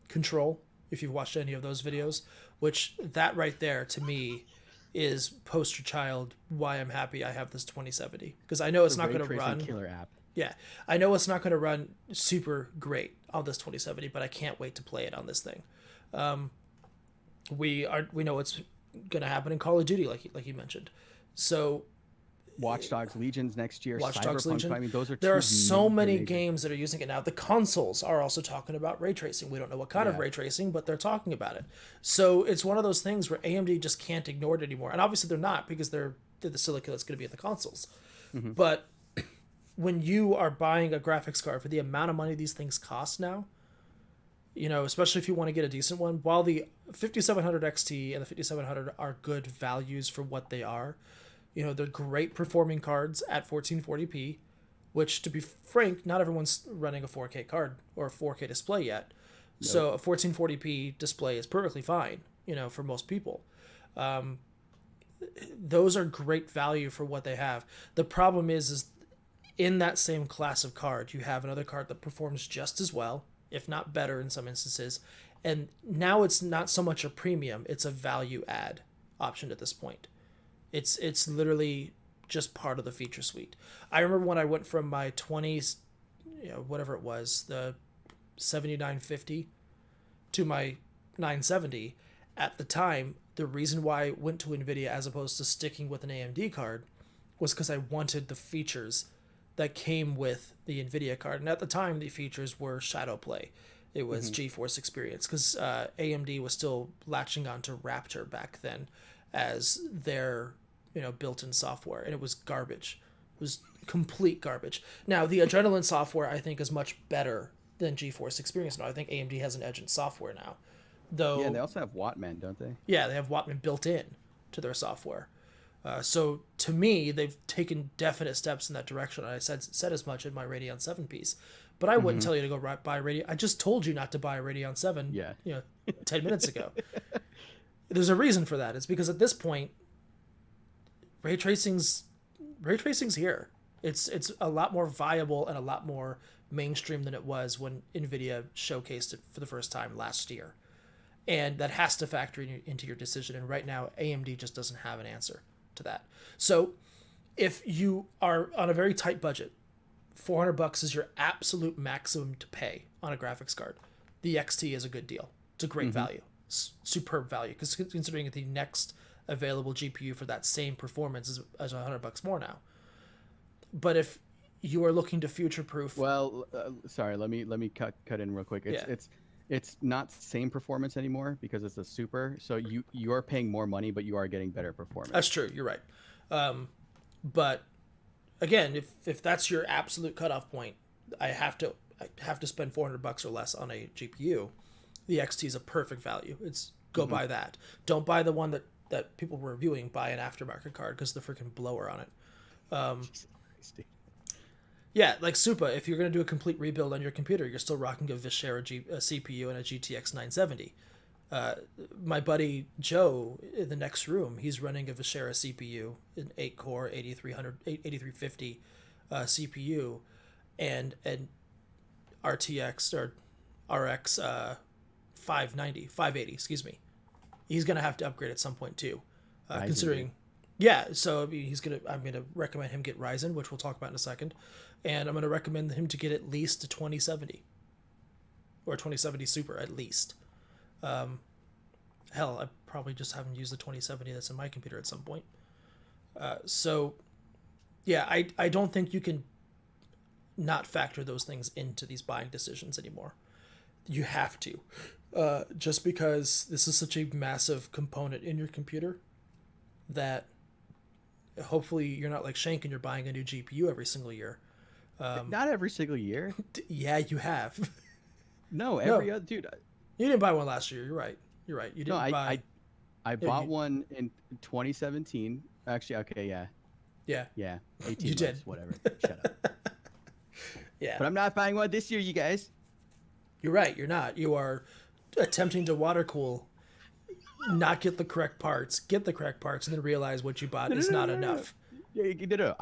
S2: Control, if you've watched any of those videos, which that right there to me is poster child why I'm happy I have this 2070, because I know it's not going to run
S1: killer app.
S2: Yeah, I know it's not going to run super great on this 2070, but I can't wait to play it on this thing. We know it's going to happen in Call of Duty, like you mentioned. So,
S1: Watch Dogs Legions next year.
S2: Watch Dogs Legion.
S1: I mean, those are
S2: there are so many games that are using it now. The consoles are also talking about ray tracing. We don't know what kind of ray tracing, but they're talking about it. So it's one of those things where AMD just can't ignore it anymore. And obviously they're not, because they're the silicon that's going to be in the consoles. Mm-hmm. But when you are buying a graphics card for the amount of money these things cost now, you know, especially if you want to get a decent one, while the 5700 XT and the 5700 are good values for what they are, you know, they're great performing cards at 1440p, which, to be frank, not everyone's running a 4K card or a 4K display yet. Nope. So a 1440p display is perfectly fine, you know, for most people. Those are great value for what they have. The problem is in that same class of card, you have another card that performs just as well, if not better in some instances. And now it's not so much a premium, it's a value add option at this point. It's literally just part of the feature suite. I remember when I went from my 20s, you know, whatever it was, the 7950 to my 970, at the time, the reason why I went to NVIDIA as opposed to sticking with an AMD card was because I wanted the features that came with the NVIDIA card. And at the time, the features were Shadow Play. It was GeForce Experience, because AMD was still latching on to Raptor back then as their, you know, built-in software, and it was garbage. It was complete garbage. Now, the Adrenalin software, I think, is much better than GeForce Experience now. I think AMD has an edge in software now. Though,
S1: yeah, they also have Wattman, don't they?
S2: Yeah, they have Wattman built in to their software. So to me, they've taken definite steps in that direction. I said as much in my Radeon 7 piece, but I wouldn't tell you to go buy Radeon. I just told you not to buy a Radeon 7.
S1: Yeah.
S2: 10 minutes ago. There's a reason for that. It's because at this point, ray tracing's here. It's a lot more viable and a lot more mainstream than it was when NVIDIA showcased it for the first time last year. And that has to factor into your decision. And right now, AMD just doesn't have an answer to that. So if you are on a very tight budget, $400 is your absolute maximum to pay on a graphics card. The XT is a good deal. It's a great value, superb value, because considering the next available GPU for that same performance is $100 more now. But if you are looking to future-proof,
S1: well, sorry, let me cut in real quick. It's not same performance anymore because it's a super. So you are paying more money, but you are getting better performance.
S2: That's true. You're right. But again, if that's your absolute cutoff point, I have to spend $400 or less on a GPU. The XT is a perfect value. It's go buy that. Don't buy the one that people were reviewing. Buy an aftermarket card because the freaking blower on it. Yeah, like Supa, if you're going to do a complete rebuild on your computer, you're still rocking a Vishera CPU and a GTX 970. My buddy Joe in the next room, he's running a Vishera CPU, an 8-core 8350 CPU, and an RTX or RX 580, excuse me. He's going to have to upgrade at some point too, considering... Yeah, so I mean, I'm gonna recommend him get Ryzen, which we'll talk about in a second, and I'm gonna recommend him to get at least a 2070. or a 2070 Super at least. Hell, I probably just haven't used the 2070 that's in my computer at some point. So, yeah, I don't think you can not factor those things into these buying decisions anymore. You have to. Just because this is such a massive component in your computer that hopefully you're not like Shank and you're buying a new GPU every single year.
S1: Not every single year.
S2: Yeah, you have.
S1: No, every other dude.
S2: You didn't buy one last year. You're right. You're right. You
S1: No,
S2: didn't buy.
S1: I bought one in 2017. Actually, okay, yeah,
S2: Yeah,
S1: 18
S2: you
S1: months,
S2: did.
S1: whatever. Shut up.
S2: Yeah.
S1: But I'm not buying one this year, you guys.
S2: You're right. You're not. You are attempting to water cool, not get the correct parts, get the correct parts, and then realize what you bought is not enough.
S1: Yeah, no.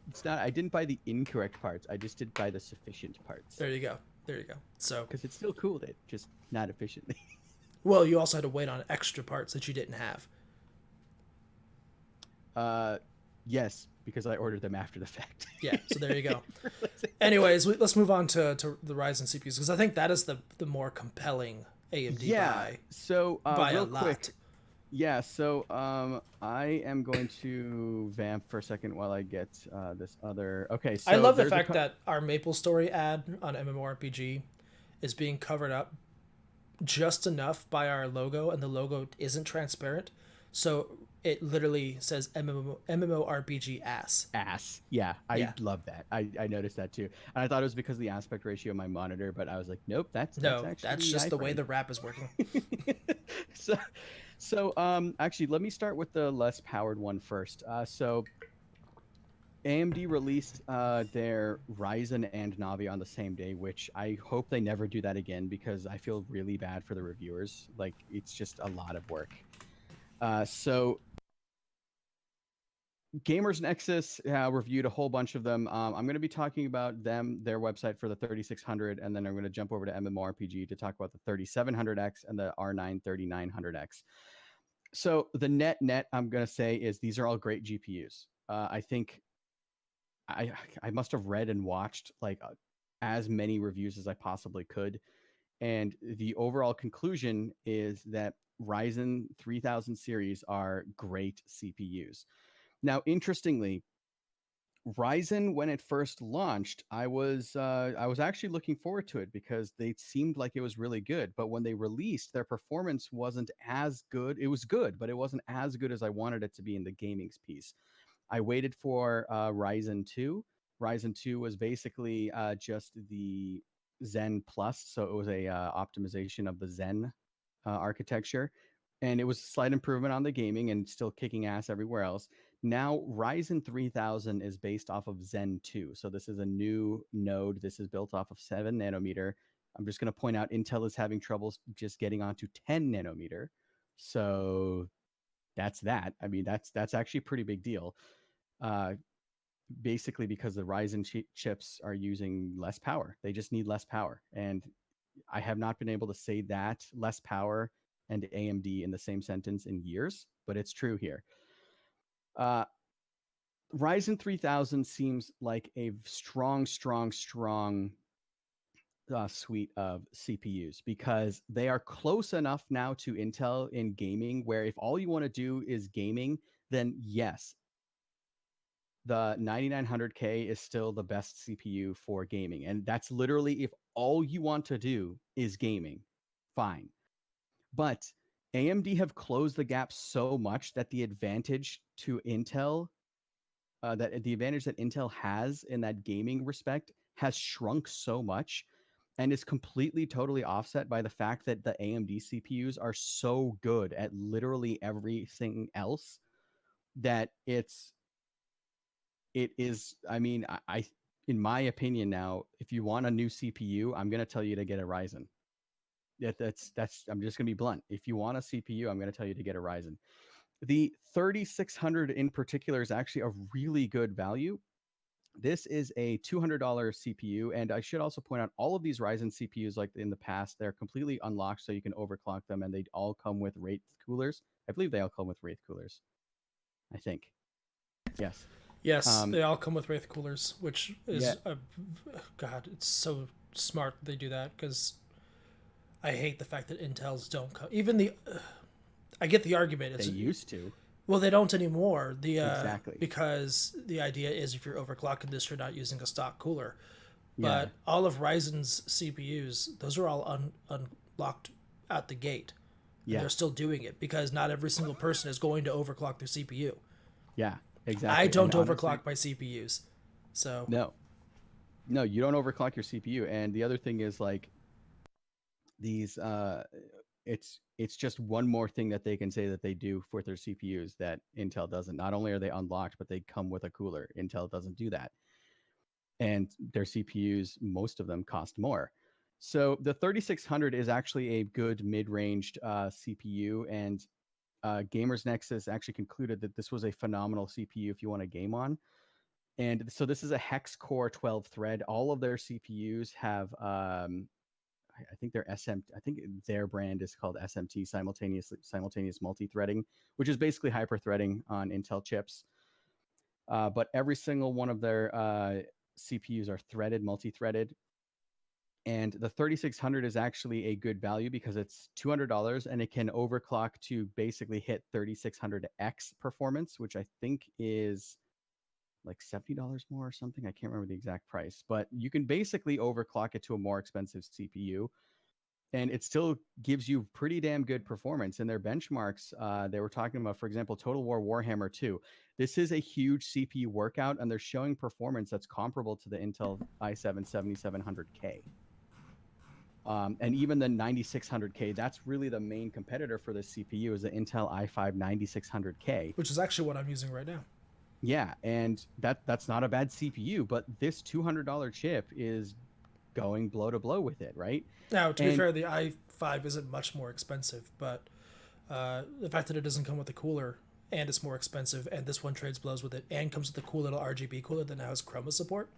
S1: It's not. I didn't buy the incorrect parts. I just didn't buy the sufficient parts.
S2: There you go. There you go. So,
S1: Because it's still cool, that just not efficiently.
S2: well, you also had to wait on extra parts that you didn't have.
S1: Yes, because I ordered them after the fact.
S2: Yeah. So there you go. Anyways, let's move on to the Ryzen CPUs because I think that is the more compelling AMD buy.
S1: So
S2: by
S1: real
S2: a lot.
S1: quick. Yeah. So I am going to vamp for a second while I get this other. Okay. So
S2: I love the
S1: there's a
S2: fact that our Maple Story ad on MMORPG is being covered up just enough by our logo, and the logo isn't transparent, so it literally says MMORPG ass.
S1: ass. Yeah, I
S2: Yeah.
S1: love that. I noticed that too, and I thought it was because of the aspect ratio of my monitor, but I was like, nope, that's actually
S2: That's just the way
S1: iframe.
S2: the wrap is working.
S1: so actually, let me start with the less powered one first. So AMD released their Ryzen and Navi on the same day, which I hope they never do that again because I feel really bad for the reviewers. Like, it's just a lot of work. So Gamers Nexus reviewed a whole bunch of them. I'm going to be talking about their website for the 3600, and then I'm going to jump over to MMORPG to talk about the 3700X and the R9 3900X. So the net I'm going to say is these are all great GPUs. I think I must have read and watched like as many reviews as I possibly could, and the overall conclusion is that Ryzen 3000 series are great CPUs. Now, interestingly, Ryzen, when it first launched, I was actually looking forward to it because they seemed like it was really good. But when they released, their performance wasn't as good. It was good, but it wasn't as good as I wanted it to be in the gaming piece. I waited for Ryzen 2. Ryzen 2 was basically just the Zen Plus, so it was a optimization of the Zen architecture, and it was a slight improvement on the gaming and still kicking ass everywhere else. Now Ryzen 3000 is based off of Zen 2, so this is a new node. This is built off of 7 nanometer. I'm just going to point out Intel is having troubles just getting onto 10 nanometer, so that's that. I mean, that's actually a pretty big deal. Basically because the Ryzen chips are using less power. They just need less power. And I have not been able to say that less power and AMD in the same sentence in years, but it's true here. Ryzen 3000 seems like a strong suite of CPUs because they are close enough now to Intel in gaming where if all you want to do is gaming, then yes, the 9900K is still the best CPU for gaming. And that's literally if all you want to do is gaming, fine. But AMD have closed the gap so much that the advantage to Intel, that the advantage that Intel has in that gaming respect has shrunk so much and is completely totally offset by the fact that the AMD CPUs are so good at literally everything else that it is, I mean, I in my opinion now, if you want a new CPU, I'm going to tell you to get a Ryzen. That's I'm just going to be blunt. If you want a CPU, I'm going to tell you to get a Ryzen. The 3600 in particular is actually a really good value. This is a $200 CPU, and I should also point out all of these Ryzen CPUs, like in the past, they're completely unlocked, so you can overclock them, and they all come with Wraith coolers. I believe they all come with Wraith coolers. I think. Yes.
S2: Yes, they all come with Wraith coolers, which is
S1: Yeah.
S2: God, it's so smart they do that, because I hate the fact that Intels don't come. Even the, I get the argument.
S1: They used to.
S2: Well, they don't anymore.
S1: Exactly.
S2: Because the idea is if you're overclocking this, you're not using a stock cooler.
S1: Yeah.
S2: But all of Ryzen's CPUs, those are all unlocked out the gate. And
S1: Yeah.
S2: they're still doing it because not every single person is going to overclock their CPU.
S1: Yeah. Exactly.
S2: I don't
S1: And
S2: overclock my CPUs. So
S1: No, you don't overclock your CPU. And the other thing is like these it's just one more thing that they can say that they do for their CPUs that Intel doesn't. Not only are they unlocked, but they come with a cooler. Intel doesn't do that. And their CPUs, most of them cost more. So the 3600 is actually a good mid-ranged CPU, and Gamers Nexus actually concluded that this was a phenomenal CPU if you want to game on. And so this is a hex core 12 thread. All of their CPUs have I think their I think their brand is called SMT, simultaneous multi-threading, which is basically hyper-threading on Intel chips. But every single one of their CPUs are threaded, multi-threaded. And the 3600 is actually a good value because it's $200 and it can overclock to basically hit 3600X performance, which I think is like $70 more or something. I can't remember the exact price, but you can basically overclock it to a more expensive CPU. And it still gives you pretty damn good performance. In their benchmarks, they were talking about, for example, Total War Warhammer 2. This is a huge CPU workout, and they're showing performance that's comparable to the Intel i7 7700K. And even the 9600K, that's really the main competitor for this CPU is the Intel i5 9600K.
S2: which is actually what I'm using right now.
S1: Yeah, and that's not a bad CPU, but this $200 chip is going blow to blow with it, right?
S2: Now, to be fair, the i5 isn't much more expensive, but the fact that it doesn't come with a cooler and it's more expensive, and this one trades blows with it and comes with a cool little RGB cooler that now has Chroma support.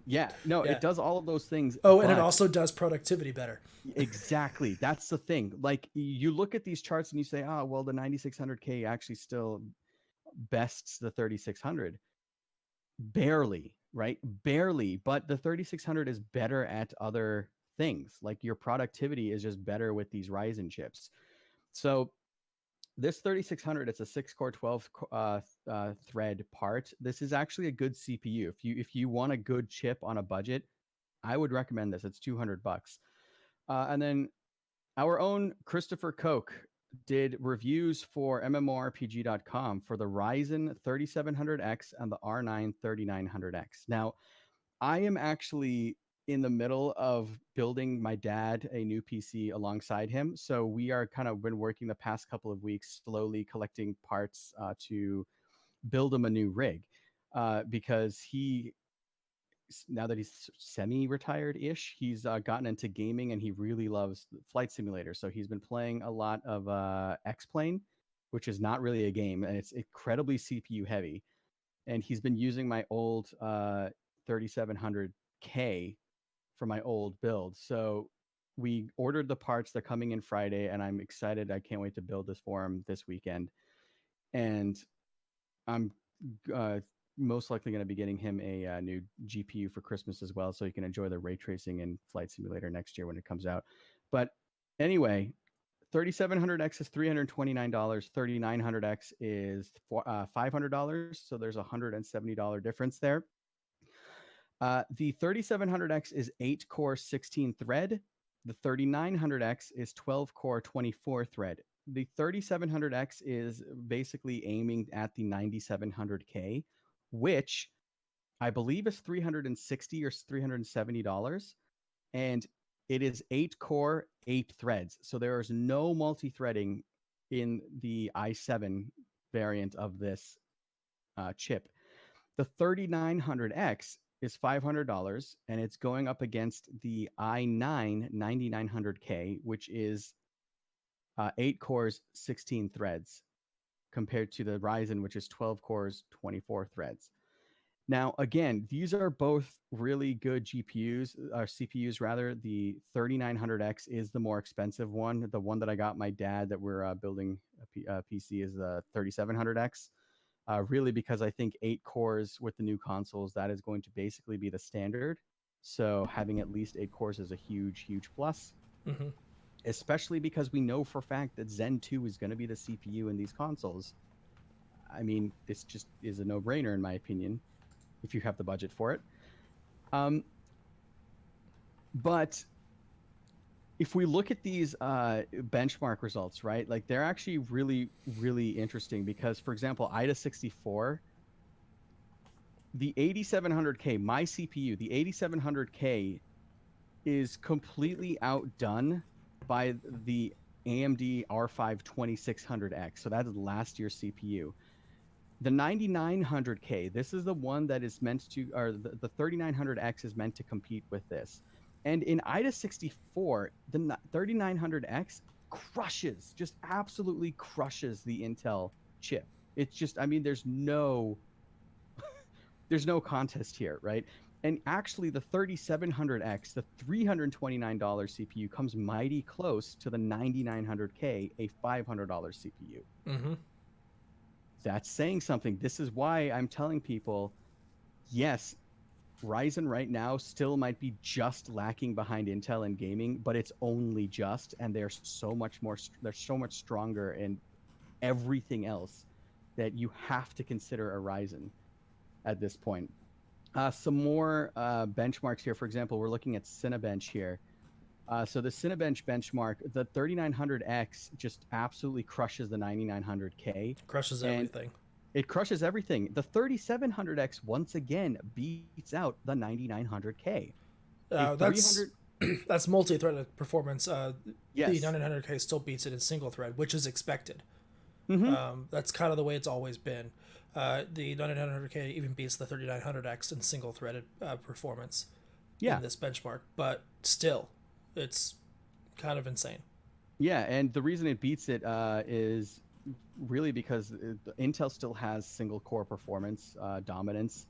S1: Yeah, no,
S2: Yeah.
S1: it does all of those things.
S2: Oh, and it also does productivity better.
S1: Exactly. That's the thing. Like you look at these charts and you say, oh, well, the 9600K actually still bests the 3600. Barely, right? Barely. But the 3600 is better at other things. Like your productivity is just better with these Ryzen chips. So this 3600, it's a 6-core 12 thread part. This is actually a good CPU. If you want a good chip on a budget, I would recommend this. It's $200. And then our own Christopher Koch did reviews for MMORPG.com for the Ryzen 3700X and the R9 3900X. Now, I am actually in the middle of building my dad a new PC alongside him. So we are kind of been working the past couple of weeks, slowly collecting parts to build him a new rig because now that he's semi-retired-ish, he's gotten into gaming and he really loves Flight Simulator. So he's been playing a lot of X-Plane, which is not really a game, and it's incredibly CPU heavy. And he's been using my old 3700K for my old build. So we ordered the parts. They're coming in Friday, and I'm excited. I can't wait to build this for him this weekend. And I'm most likely going to be getting him a new GPU for Christmas as well, so he can enjoy the ray tracing in Flight Simulator next year when it comes out. But anyway, 3700X is $329. 3900X is $500. So there's a $170 difference there. The 3700X is 8-core 16 thread. The 3900X is 12-core 24 thread. The 3700X is basically aiming at the 9700K, which I believe is $360 or $370. And it is 8-core, 8 threads. So there is no multi-threading in the i7 variant of this chip. The 3900X is $500, and it's going up against the i9 9900K, which is 8 cores, 16 threads, compared to the Ryzen, which is 12 cores, 24 threads. Now, again, these are both really good GPUs, or CPUs rather. The 3900X is the more expensive one. The one that I got my dad that we're building a PC is the 3700X. Really because I think 8 cores with the new consoles, that is going to basically be the standard. So having at least 8 cores is a huge, huge plus,
S2: Hmm.
S1: especially because we know for a fact that Zen 2 is going to be the CPU in these consoles. I mean, this just is a no-brainer in my opinion, if you have the budget for it. But if we look at these benchmark results, right, like they're actually really, really interesting because, for example, IDA 64, the 8700K, my CPU, the 8700K is completely outdone by the AMD R5 2600X. So that is last year's CPU. The 9900K, this is the one that is meant to, or the 3900X is meant to compete with this. And in IDA 64, the 3900X crushes, just absolutely crushes the Intel chip. It's just, I mean, there's no contest here, right? And actually, the 3700X, the $329 CPU, comes mighty close to the 9900K, a $500 CPU.
S2: Hmm.
S1: That's saying something. This is why I'm telling people, yes, Ryzen right now still might be just lacking behind Intel in gaming, but it's only just, and they're so much stronger in everything else that you have to consider a Ryzen at this point. Some more benchmarks here. For example, we're looking at Cinebench here. So the Cinebench benchmark, the 3900X just absolutely crushes the 9900K.
S2: Crushes
S1: And
S2: everything.
S1: it crushes everything. The 3700X once again beats out the 9900K.
S2: That's that's multi-threaded performance.
S1: Yes.
S2: The 9900K still beats it in single thread, which is expected.
S1: Mm-hmm.
S2: That's kind of the way it's always been. The 9900K even beats the 3900X in single threaded performance in this benchmark, but still, it's kind of insane.
S1: Yeah, and the reason it beats it is really because Intel still has single core performance dominance,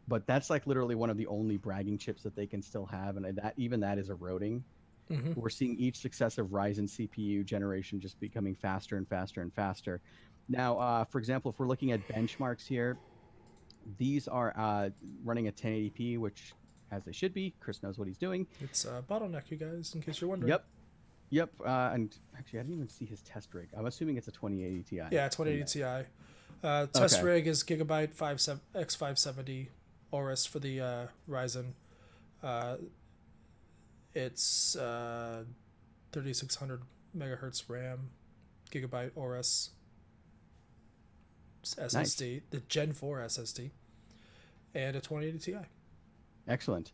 S1: but that's like literally one of the only bragging chips that they can still have, and that is eroding.
S2: Hmm.
S1: We're seeing each successive Ryzen CPU generation just becoming faster and faster and faster. Now, for example, if we're looking at benchmarks here, these are running at 1080p, which, as they should be. Chris knows what he's doing.
S2: It's a bottleneck, you guys, in case you're wondering.
S1: Yep. Yep. And actually, I didn't even see his test rig. I'm assuming it's a 2080 Ti.
S2: Yeah, 2080 Ti. Test rig is Gigabyte X570 Aorus for the Ryzen. It's 3600 megahertz RAM, Gigabyte Aorus SSD,
S1: Nice.
S2: the Gen 4 SSD, and a 2080 Ti.
S1: Excellent.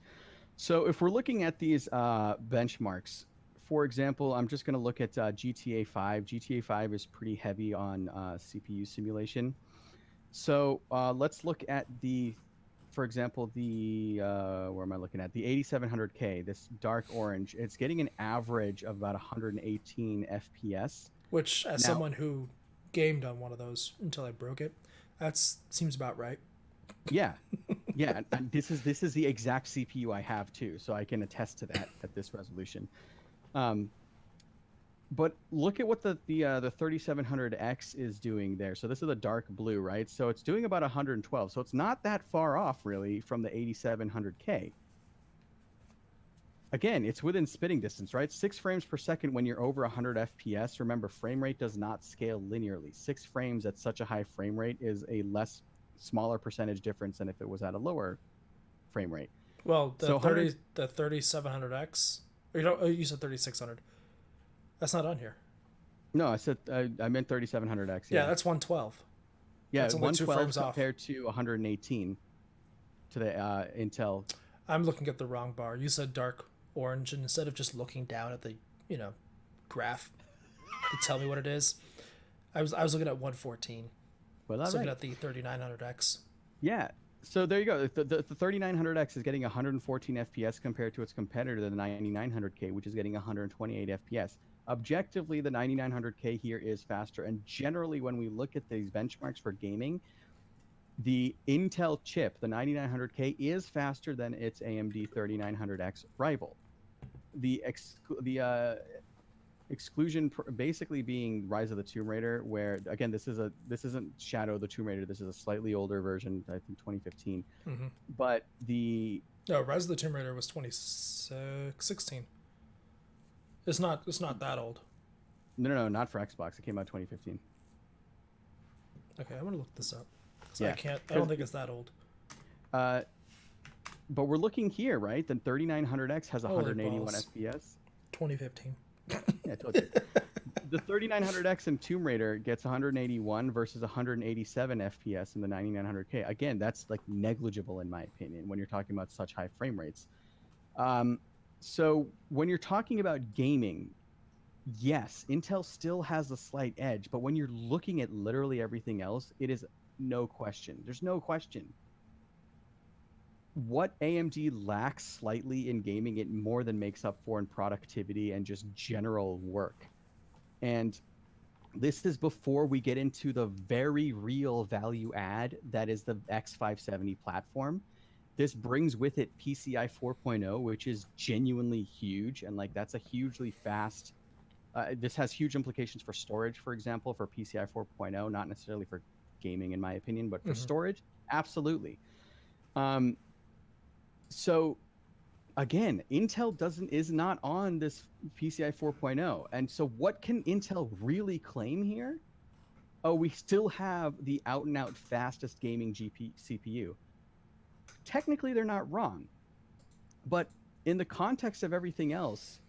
S1: So if we're looking at these benchmarks, for example, I'm just going to look at GTA 5. GTA 5 is pretty heavy on CPU simulation. So let's look at for example, where am I looking at? The 8700K, this dark orange. It's getting an average of about 118 FPS.
S2: Which, as someone who gamed on one of those until I broke it, that seems about right.
S1: Yeah, yeah. And this is the exact CPU I have too, so I can attest to that at this resolution. But look at what the 3700X is doing there. So this is the dark blue, right? So it's doing about 112. So it's not that far off really from the 8700K. Again, it's within spitting distance, right? 6 frames per second when you're over 100 FPS. Remember, frame rate does not scale linearly. 6 frames at such a high frame rate is a smaller percentage difference than if it was at a lower frame rate.
S2: Well,
S1: So
S2: 3700X, or you said 3600. That's not on here.
S1: No, I said I meant 3700X.
S2: Yeah, that's 112.
S1: Yeah,
S2: that's only 2
S1: 112
S2: frames
S1: compared to 118 to the Intel.
S2: I'm looking at the wrong bar. You said dark orange, and instead of just looking down at the graph to tell me what it is, I was looking at 114.
S1: Well,
S2: I was looking at the 3900X.
S1: Yeah. So there you go. The 3900X is getting 114 FPS compared to its competitor, the 9900K, which is getting 128 FPS. Objectively, the 9900K here is faster. And generally, when we look at these benchmarks for gaming, the Intel chip, the 9900K, is faster than its AMD 3900X rival. The exclusion basically being Rise of the Tomb Raider, where again this isn't Shadow of the Tomb Raider. This is a slightly older version, I think 2015.
S2: Mm-hmm.
S1: But the
S2: No, Rise of the Tomb Raider was 2016. It's not that old.
S1: No, not for Xbox. It came out 2015.
S2: Okay, I'm gonna look this up. 'Cause
S1: Yeah,
S2: I don't think it's that old.
S1: Uh, but we're looking here, right? The 3900X has
S2: Holy
S1: 181
S2: balls.
S1: FPS.
S2: 2015.
S1: Yeah, I told you. The 3900X in Tomb Raider gets 181 versus 187 FPS in the 9900K. Again, that's like negligible in my opinion when you're talking about such high frame rates. So when you're talking about gaming, yes, Intel still has a slight edge, but when you're looking at literally everything else, it is no question. There's no question. What AMD lacks slightly in gaming, it more than makes up for in productivity and just general work. And this is before we get into the very real value add that is the X570 platform. This brings with it PCI 4.0, which is genuinely huge. And like, that's a hugely fast, this has huge implications for storage, for example, for PCI 4.0, not necessarily for gaming, in my opinion, but for storage, absolutely. So again, Intel is not on this PCI 4.0. And so what can Intel really claim here? Oh, we still have the out and out fastest gaming CPU. Technically, they're not wrong. But in the context of everything else,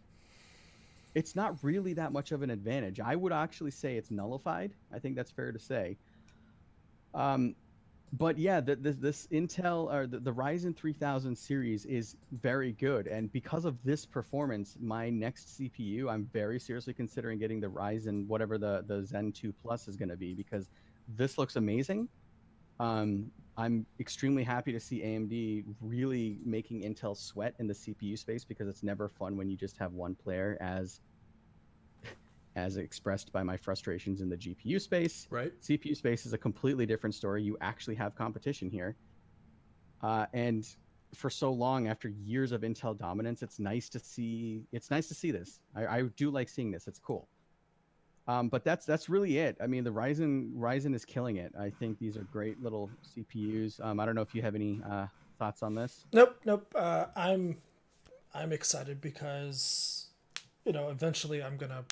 S1: it's not really that much of an advantage. I would actually say it's nullified. I think that's fair to say. But yeah, this Intel or the Ryzen 3000 series is very good, and because of this performance, my next CPU, I'm very seriously considering getting the Ryzen, whatever the Zen 2 Plus is going to be, because this looks amazing. I'm extremely happy to see AMD really making Intel sweat in the CPU space, because it's never fun when you just have one player, as expressed by my frustrations in the GPU space.
S2: Right.
S1: CPU space is a completely different story. You actually have competition here. And for so long, after years of Intel dominance, it's nice to see this. I do like seeing this. It's cool. But that's really it. I mean, the Ryzen is killing it. I think these are great little CPUs. I don't know if you have any thoughts on this.
S2: Nope. I'm excited because, eventually I'm gonna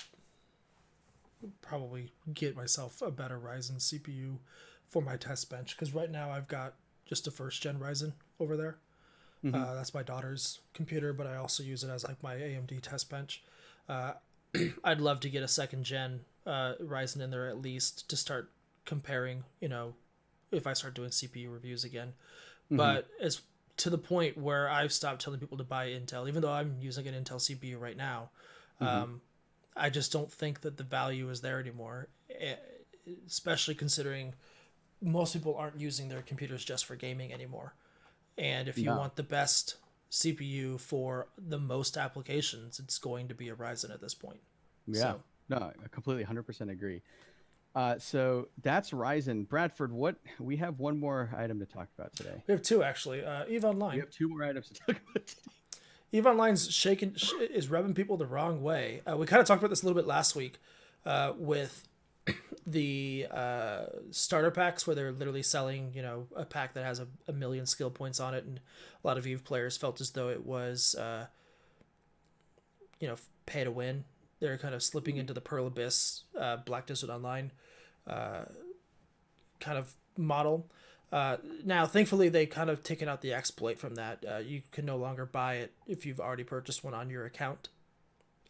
S2: probably get myself a better Ryzen CPU for my test bench, because right now I've got just a first gen Ryzen over there. That's my daughter's computer, but I also use it as like my AMD test bench. I'd love to get a second gen Ryzen in there at least to start comparing, if I start doing CPU reviews again. But it's to the point where I've stopped telling people to buy Intel, even though I'm using an Intel CPU right now. I just don't think that the value is there anymore, especially considering most people aren't using their computers just for gaming anymore. And if you want the best CPU for the most applications, it's going to be a Ryzen at this point.
S1: Yeah.
S2: So,
S1: no, I completely 100% agree. So that's Ryzen. Bradford, we have one more item to talk about today.
S2: we have two actually. EVE Online.
S1: We have two more items to talk about today.
S2: EVE Online's is rubbing people the wrong way. We kind of talked about this a little bit last week with the starter packs, where they're literally selling, a pack that has a million skill points on it, and a lot of EVE players felt as though it was, pay to win. They're kind of slipping into the Pearl Abyss, Black Desert Online kind of model. Now, thankfully, they kind of taken out the exploit from that. You can no longer buy it if you've already purchased one on your account.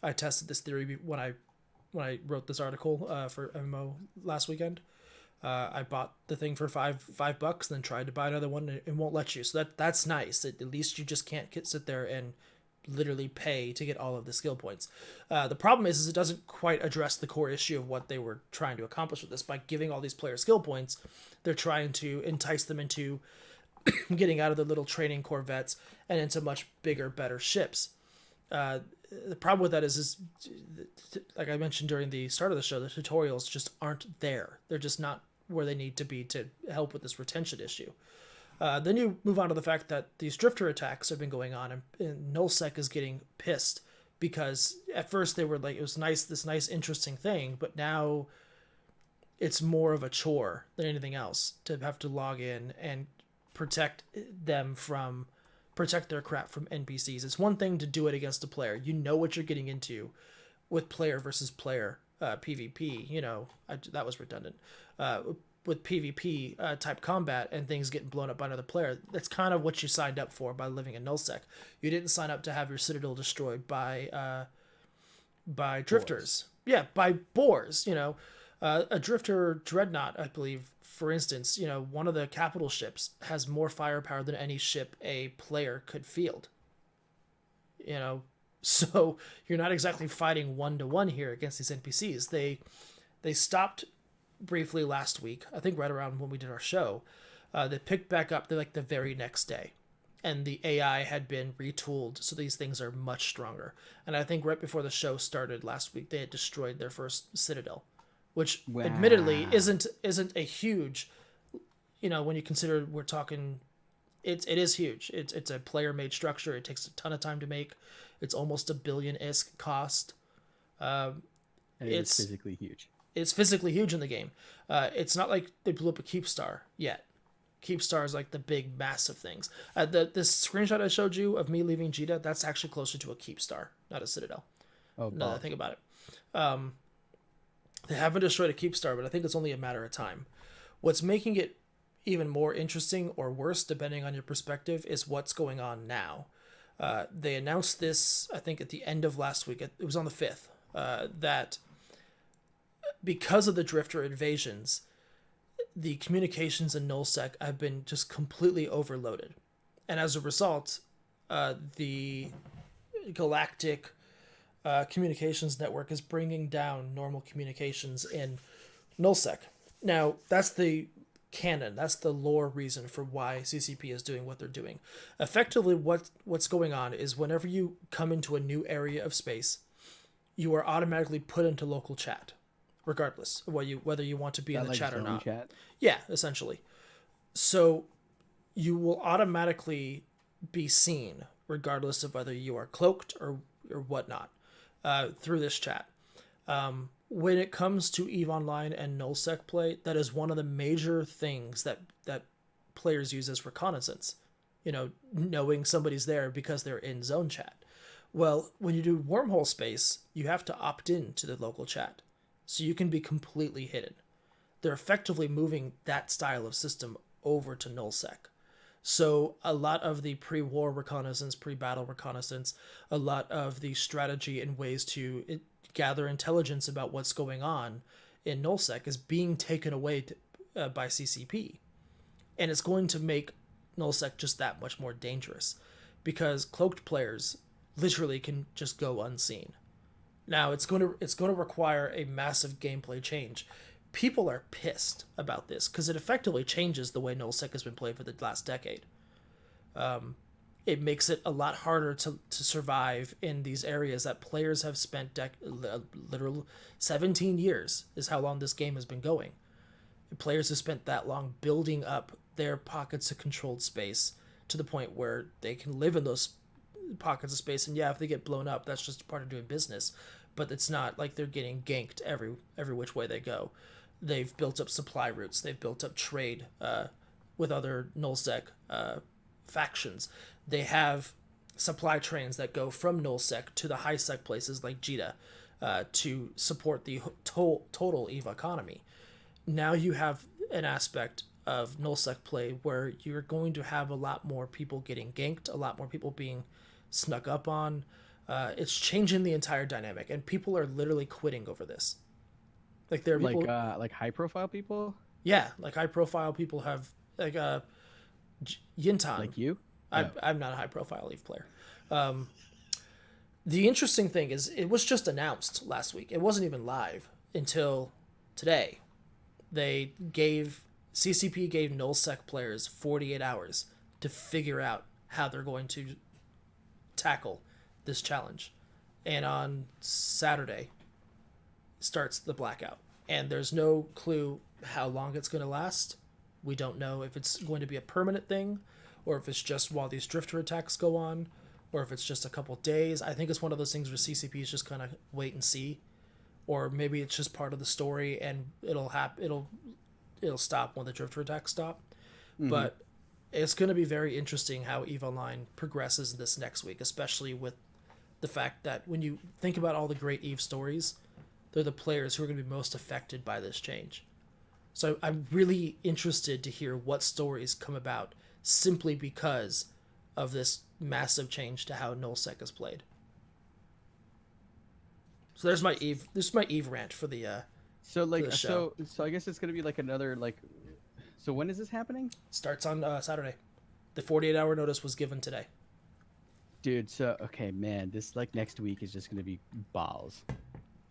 S2: I tested this theory when I wrote this article for MMO last weekend. I bought the thing for $5, then tried to buy another one, and it won't let you. So that's nice. At least you just can't sit there and literally pay to get all of the skill points. The problem is it doesn't quite address the core issue of what they were trying to accomplish with this. By giving all these players skill points, they're trying to entice them into getting out of the little training corvettes and into much bigger, better ships. The problem with that is like I mentioned during the start of the show, the tutorials just aren't there. They're just not where they need to be to help with this retention issue. Then you move on to the fact that these drifter attacks have been going on, and nullsec is getting pissed because at first they were like, it was this nice interesting thing, but now it's more of a chore than anything else to have to log in and protect them from protect their crap from NPCs. It's one thing to do it against a player. You know what you're getting into with player versus player PvP. You know, that was redundant. With PvP type combat and things getting blown up by another player, that's kind of what you signed up for by living in nullsec. You didn't sign up to have your citadel destroyed by drifters. Yeah, by boars. You know, a drifter dreadnought, I believe, for instance, you know, one of the capital ships has more firepower than any ship a player could field. You know, so you're not exactly fighting 1-to-1 here against these NPCs. They stopped briefly last week, I think right around when we did our show. They picked back up the very next day, and the AI had been retooled, so these things are much stronger. And I think right before the show started last week, they had destroyed their first citadel, which admittedly isn't a huge, you know, when you consider we're talking, it is huge. It's a player made structure. It takes a ton of time to make. It's almost $1 billion ISK cost.
S1: And it's physically huge.
S2: It's physically huge in the game. It's not like they blew up a Keepstar yet. Keepstar is like the big, massive things. This screenshot I showed you of me leaving Jita, that's actually closer to a Keepstar, not a Citadel.
S1: Oh,
S2: now that I think about it. They haven't destroyed a Keepstar, but I think it's only a matter of time. What's making it even more interesting or worse, depending on your perspective, is what's going on now. They announced this, I think, at the end of last week. It was on the 5th, that because of the Drifter invasions, the communications in nullsec have been just completely overloaded. And as a result, the galactic communications network is bringing down normal communications in nullsec. Now, that's the canon. That's the lore reason for why CCP is doing what they're doing. Effectively, what's going on is whenever you come into a new area of space, you are automatically put into local chat, regardless of whether you want to be in the chat or not.
S1: Chat?
S2: Yeah, essentially. So you will automatically be seen, regardless of whether you are cloaked or whatnot, through this chat. When it comes to EVE Online and nullsec play, that is one of the major things that players use as reconnaissance. You know, knowing somebody's there because they're in zone chat. Well, when you do wormhole space, you have to opt in to the local chat, so you can be completely hidden. They're effectively moving that style of system over to nullsec. So a lot of the pre-war reconnaissance, pre-battle reconnaissance, a lot of the strategy and ways to gather intelligence about what's going on in nullsec is being taken away by CCP. And it's going to make nullsec just that much more dangerous, because cloaked players literally can just go unseen. Now it's going to require a massive gameplay change. People are pissed about this because it effectively changes the way nullsec has been played for the last decade. It makes it a lot harder to survive in these areas that players have spent literal 17 years is how long this game has been going. Players have spent that long building up their pockets of controlled space to the point where they can live in those pockets of space. And yeah, if they get blown up, that's just part of doing business. But it's not like they're getting ganked every which way they go. They've built up supply routes. They've built up trade with other nullsec factions. They have supply trains that go from nullsec to the high sec places like Jita to support the total EVE economy. Now you have an aspect of nullsec play where you're going to have a lot more people getting ganked, a lot more people being snuck up on. It's changing the entire dynamic, and people are literally quitting over this. Like there are people,
S1: like high profile people.
S2: Yeah, like high profile people have like Yintan.
S1: Like you?
S2: I'm not a high profile EVE player. The interesting thing is it was just announced last week. It wasn't even live until today. CCP gave nullsec players 48 hours to figure out how they're going to tackle this challenge. And on Saturday starts the blackout. And there's no clue how long it's going to last. We don't know if it's going to be a permanent thing, or if it's just while these drifter attacks go on, or if it's just a couple days. I think it's one of those things where CCP is just kind of wait and see, or maybe it's just part of the story and it'll stop when the drifter attacks stop. Mm-hmm. But it's going to be very interesting how EVE Online progresses this next week, especially with the fact that when you think about all the great EVE stories, they're the players who are going to be most affected by this change. So I'm really interested to hear what stories come about simply because of this massive change to how nullsec is played. So there's my EVE. This is my EVE rant for the
S1: So like
S2: the show.
S1: so I guess it's gonna be like another like. So when is this happening?
S2: Starts on Saturday. The 48-hour notice was given today.
S1: Dude, so okay, man, this like next week is just gonna be balls.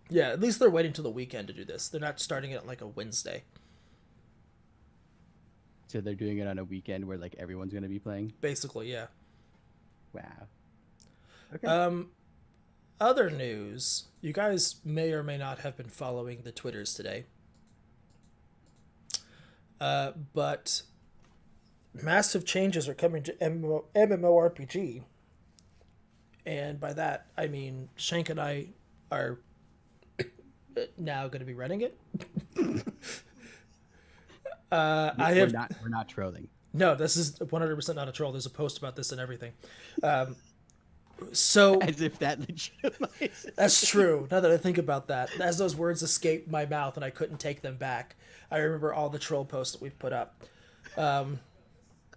S2: Yeah, at least they're waiting till the weekend to do this. They're not starting it on like a Wednesday.
S1: So they're doing it on a weekend where like everyone's gonna be playing.
S2: Basically, yeah.
S1: Wow. Okay.
S2: Other news. You guys may or may not have been following the Twitters today. But massive changes are coming to MMORPG. And by that, I mean Shank and I are now going to be running it.
S1: We're not trolling.
S2: No, this is 100% not a troll. There's a post about this and everything. So
S1: As if that legitimizes.
S2: that's true. Now that I think about that, as those words escaped my mouth and I couldn't take them back, I remember all the troll posts that we've put up.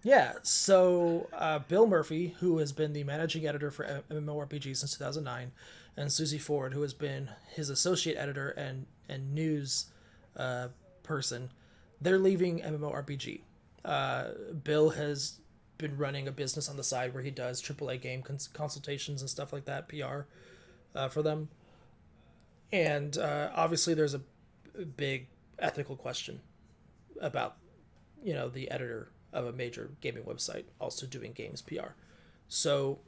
S2: Yeah, so Bill Murphy, who has been the managing editor for MMORPG since 2009, and Susie Ford, who has been his associate editor and news person, they're leaving MMORPG. Bill has been running a business on the side where he does AAA game consultations and stuff like that, PR for them. And obviously there's a big ethical question about, the editor of a major gaming website also doing games PR. So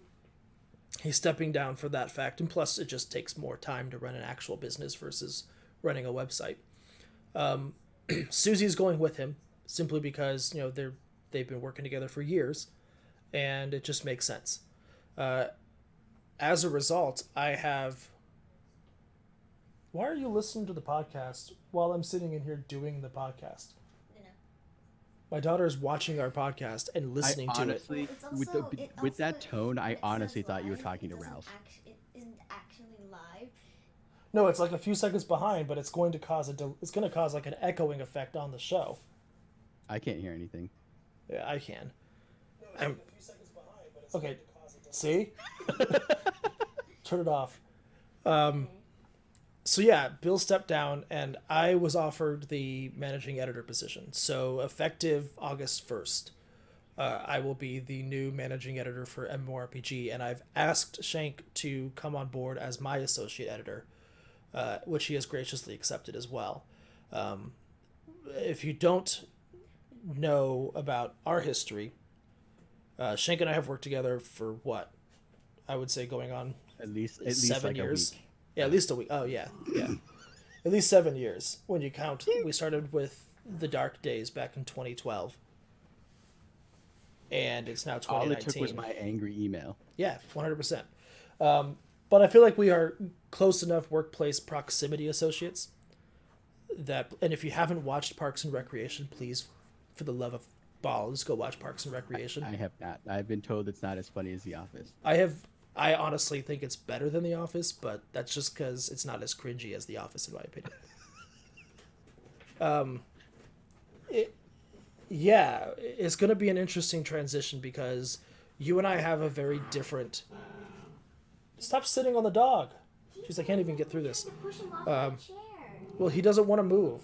S2: he's stepping down for that fact, and plus it just takes more time to run an actual business versus running a website. Susie's going with him simply because they've been working together for years, and it just makes sense. As a result, I have. Why are you listening to the podcast while I'm sitting in here doing the podcast? My daughter is watching our podcast and listening to it.
S1: Honestly, with that tone, I honestly thought you were talking to Ralph.
S3: It isn't actually live.
S2: No, it's like a few seconds behind, but it's going to cause like an echoing effect on the show.
S1: I can't hear anything.
S2: Yeah, I can. Okay, see? Turn it off. So yeah, Bill stepped down, and I was offered the managing editor position. So effective August 1st, I will be the new managing editor for MMORPG, and I've asked Shank to come on board as my associate editor, which he has graciously accepted as well. If you don't know about our history, Shank and I have worked together for what? I would say going on
S1: At least
S2: 7
S1: like
S2: years.
S1: A week.
S2: Yeah, at least a week. Oh, yeah. At least 7 years when you count. We started with the Dark Days back in 2012. And it's now 2019.
S1: All it took was my angry email.
S2: Yeah, 100%. But I feel like we are close enough workplace proximity associates that, and if you haven't watched Parks and Recreation, please, for the love of balls, go watch Parks and Recreation.
S1: I have not. I've been told it's not as funny as The Office.
S2: I honestly think it's better than The Office, but that's just because it's not as cringy as The Office, in my opinion. It's going to be an interesting transition because you and I have a very different... Stop sitting on the dog. Jeez, I can't even get through this.
S3: Push him off that chair.
S2: Well, he doesn't want to move.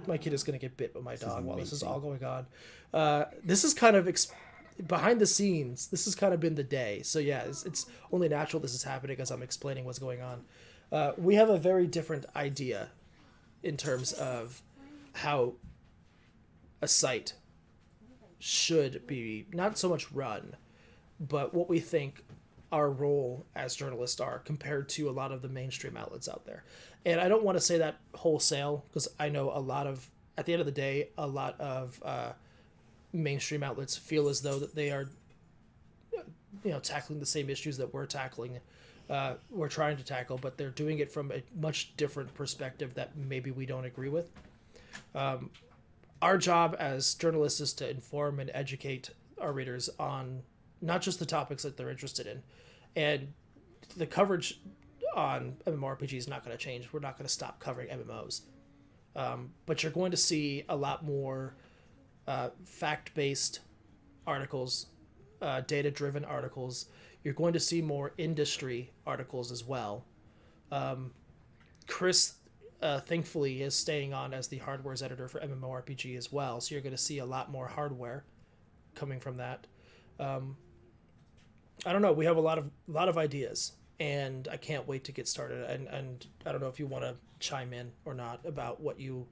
S2: My kid is going to get bit by my dog while this is all going on. This is kind of... behind the scenes, this has kind of been the day. So yeah, it's only natural this is happening as I'm explaining what's going on. We have a very different idea in terms of how a site should be not so much run, but what we think our role as journalists are compared to a lot of the mainstream outlets out there. And I don't want to say that wholesale, because I know at the end of the day, a lot of mainstream outlets feel as though that they are tackling the same issues that we're trying to tackle, but they're doing it from a much different perspective that maybe we don't agree with. our job as journalists is to inform and educate our readers on not just the topics that they're interested in, and the coverage on MMORPG is not going to change. We're not going to stop covering MMOs, but you're going to see a lot more fact-based articles, data-driven articles. You're going to see more industry articles as well. Chris, thankfully, is staying on as the hardware's editor for MMORPG as well, so you're going to see a lot more hardware coming from that. I don't know. We have a lot of ideas, and I can't wait to get started. And I don't know if you want to chime in or not about what you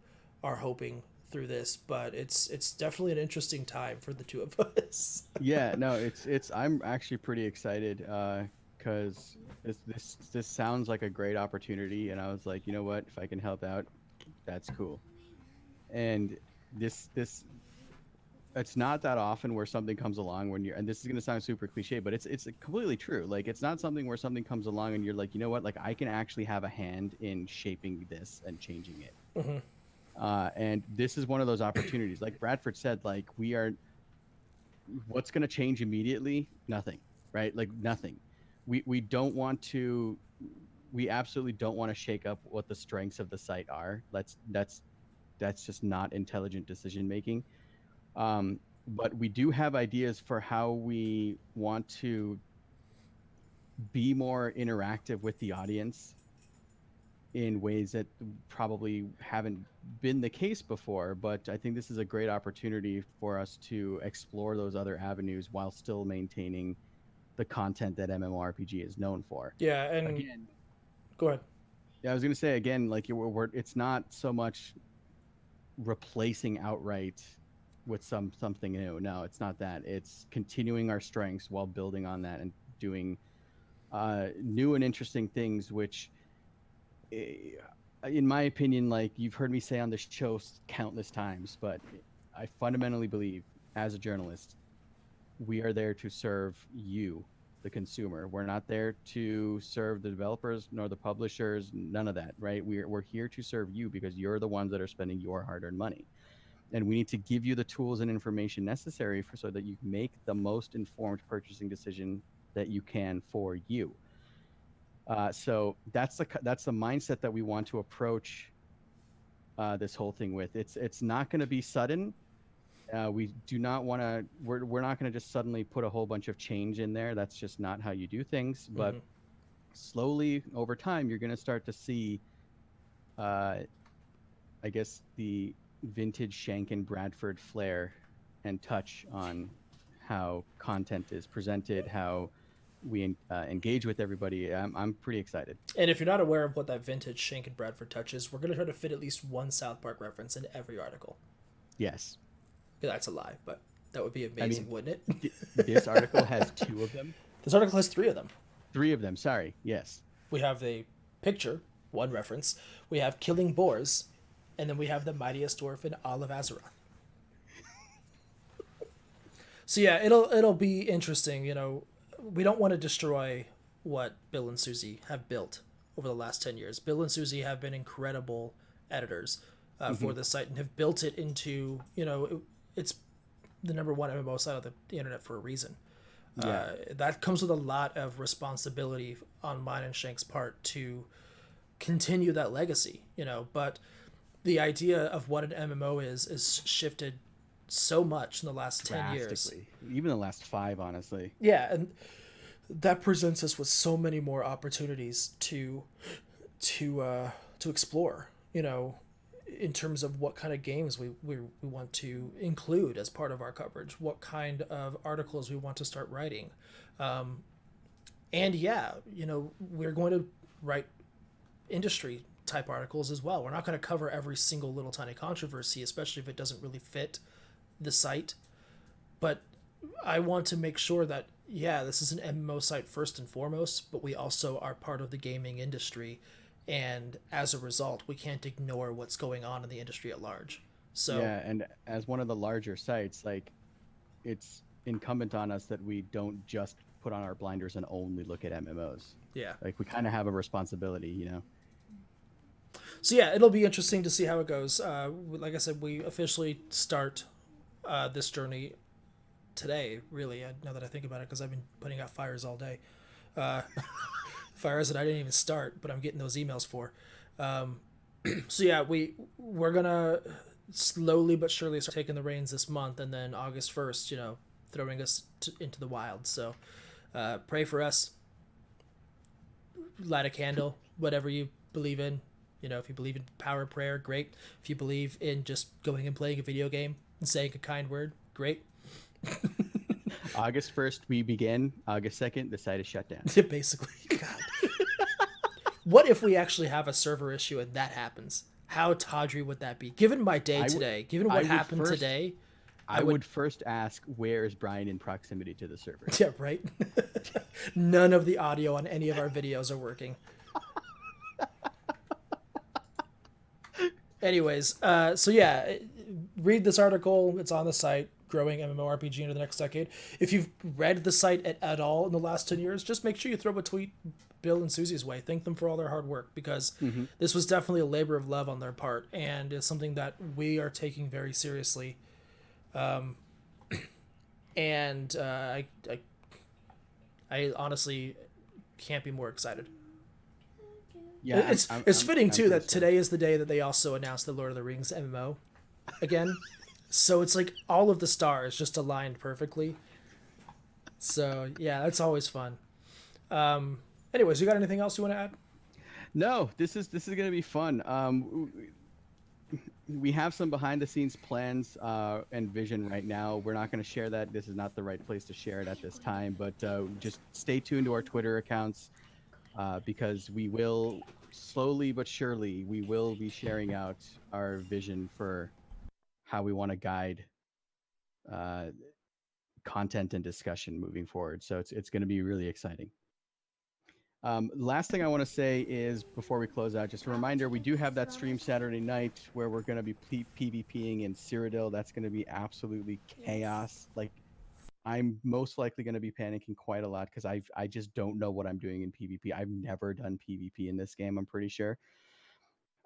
S2: are hoping through this, but it's definitely an interesting time for the two of us.
S1: Yeah, no, it's I'm actually pretty excited because this sounds like a great opportunity, and I was like, you know what, if I can help out, that's cool. And this it's not that often where something comes along when you're, and this is going to sound super cliche, but it's completely true. Like, it's not something where something comes along and you're like, you know what, like I can actually have a hand in shaping this and changing it. And this is one of those opportunities. Like Bradford said, like what's going to change immediately? Nothing, right? Like nothing. We don't want to. We absolutely don't want to shake up what the strengths of the site are. That's just not intelligent decision making. But we do have ideas for how we want to be more interactive with the audience in ways that probably haven't been the case before. But I think this is a great opportunity for us to explore those other avenues while still maintaining the content that MMORPG is known for.
S2: Yeah, and
S1: Again,
S2: go ahead.
S1: yeah, I was going to say again, like it's not so much replacing outright with something new. No, it's not that. It's continuing our strengths while building on that and doing new and interesting things, which, in my opinion, like you've heard me say on this show countless times, but I fundamentally believe as a journalist, we are there to serve you, the consumer. We're not there to serve the developers nor the publishers, none of that, right? We're here to serve you because you're the ones that are spending your hard-earned money. And we need to give you the tools and information necessary so that you make the most informed purchasing decision that you can for you. So that's the mindset that we want to approach this whole thing with. It's not going to be sudden. We do not want to. We're not going to just suddenly put a whole bunch of change in there. That's just not how you do things. But slowly over time, you're going to start to see, I guess, the vintage Shank and Bradford flair and touch on how content is presented, how we engage with everybody. I'm pretty excited.
S2: And if you're not aware of what that vintage Shank and Bradford touch is, we're going to try to fit at least one South Park reference in every article.
S1: Yes.
S2: That's a lie, but that would be amazing, wouldn't it?
S1: This article has 2 of them.
S2: This article has 3 of them.
S1: 3 of them, sorry. Yes.
S2: We have the picture, one reference. We have killing boars, and then we have the mightiest dwarf in all of Azeroth. So yeah, it'll be interesting. You know, we don't want to destroy what Bill and Susie have built over the last 10 years. Bill and Susie have been incredible editors for the site and have built it into, you know, it's the number 1 MMO site on the internet for a reason. Yeah. That comes with a lot of responsibility on mine and Shank's part to continue that legacy, you know, but the idea of what an MMO is shifted so much in the last 10 years.
S1: Even the last 5, honestly.
S2: Yeah, and that presents us with so many more opportunities to explore, you know, in terms of what kind of games we want to include as part of our coverage, what kind of articles we want to start writing. And yeah, you know, we're going to write industry type articles as well. We're not going to cover every single little tiny controversy, especially if it doesn't really fit the site. But I want to make sure that, yeah, this is an MMO site first and foremost, but we also are part of the gaming industry. And as a result, we can't ignore what's going on in the industry at large. So
S1: yeah, and as one of the larger sites, like, it's incumbent on us that we don't just put on our blinders and only look at MMOs.
S2: Yeah.
S1: Like, we kind of have a responsibility, you know?
S2: So yeah, it'll be interesting to see how it goes. Like I said, we officially start this journey today. Really, now that I think about it, because I've been putting out fires all day, uh, fires that I didn't even start, but I'm getting those emails for. Um, so yeah, we're gonna slowly but surely start taking the reins this month, and then August 1st, throwing us into the wild. So pray for us. Light a candle, whatever you believe in. If you believe in power of prayer, great. If you believe in just going and playing a video game and saying a kind word, great.
S1: August 1st, we begin. August 2nd, the site is shut down.
S2: Basically, God. What if we actually have a server issue and that happens? How tawdry would that be? Given my day today, given what happened today,
S1: I would first ask, where is Brian in proximity to the server?
S2: Yeah, right? None of the audio on any of our videos are working. Anyways, so yeah, read this article. It's on the site, Growing MMORPG into the Next Decade. If you've read the site at all in the last 10 years, just make sure you throw a tweet Bill and Susie's way. Thank them for all their hard work, because this was definitely a labor of love on their part, and it's something that we are taking very seriously. And I honestly can't be more excited.
S1: Yeah,
S2: it's fitting too that today is the day that they also announced the Lord of the Rings MMO again. So it's like all of the stars just aligned perfectly. So yeah, that's always fun. Anyways, you got anything else you want to add?
S1: No, this is gonna be fun. We have some behind the scenes plans and vision right now. We're not going to share that. This is not the right place to share it at this time, but just stay tuned to our Twitter accounts because we will slowly but surely we will be sharing out our vision for how we want to guide content and discussion moving forward. So it's going to be really exciting. Last thing I want to say is, before we close out, just a reminder, we do have that stream Saturday night where we're going to be PvPing in Cyrodiil. That's going to be absolutely chaos. Like, I'm most likely going to be panicking quite a lot because I just don't know what I'm doing in PvP. I've never done PvP in this game, I'm pretty sure.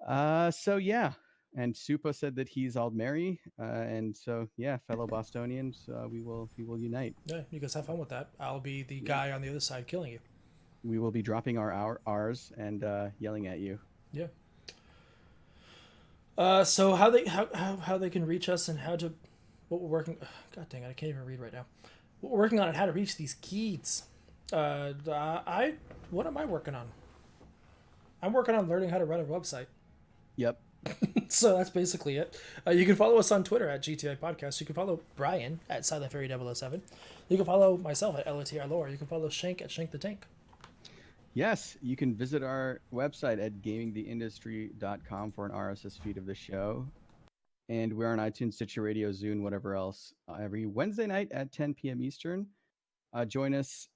S1: So yeah. And Supa said that he's Aldmeri, and so yeah, fellow Bostonians, we will unite.
S2: Yeah, you guys have fun with that. I'll be the guy on the other side killing you.
S1: We will be dropping our R's and yelling at you.
S2: Yeah. So how they can reach us and what we're working. God dang it, I can't even read right now. What we're working on and how to reach these keys. What am I working on? I'm working on learning how to run a website.
S1: Yep.
S2: So that's basically it. You can follow us on Twitter at GTI Podcast. You can follow Brian at SilentFairy007. You can follow myself at LOTR Lore. You can follow Shank at Shank the Tank.
S1: Yes, you can visit our website at gamingtheindustry.com for an RSS feed of the show. And we're on iTunes, Stitcher Radio, Zune, whatever else, every Wednesday night at 10 p.m. Eastern. Join us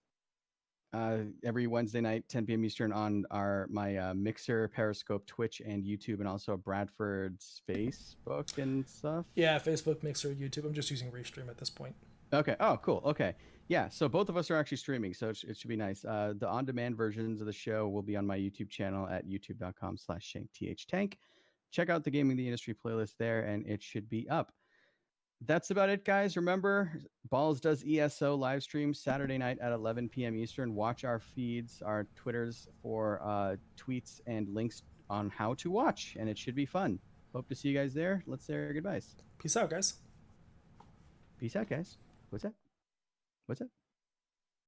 S1: every Wednesday night, 10 p.m. Eastern on my Mixer, Periscope, Twitch, and YouTube, and also Bradford's Facebook and stuff.
S2: Yeah, Facebook, Mixer, YouTube. I'm just using Restream at this point.
S1: Okay. Oh, cool. Okay. Yeah. So both of us are actually streaming, so it should be nice. The on-demand versions of the show will be on my YouTube channel at youtube.com/ShankTHTank. Check out the Gaming the Industry playlist there, and it should be up. That's about it, guys. Remember, Balls does ESO live stream Saturday night at 11 p.m. Eastern. Watch our feeds, our Twitters for tweets and links on how to watch, and it should be fun. Hope to see you guys there. Let's say our goodbyes.
S2: Peace out, guys.
S1: Peace out, guys. What's that?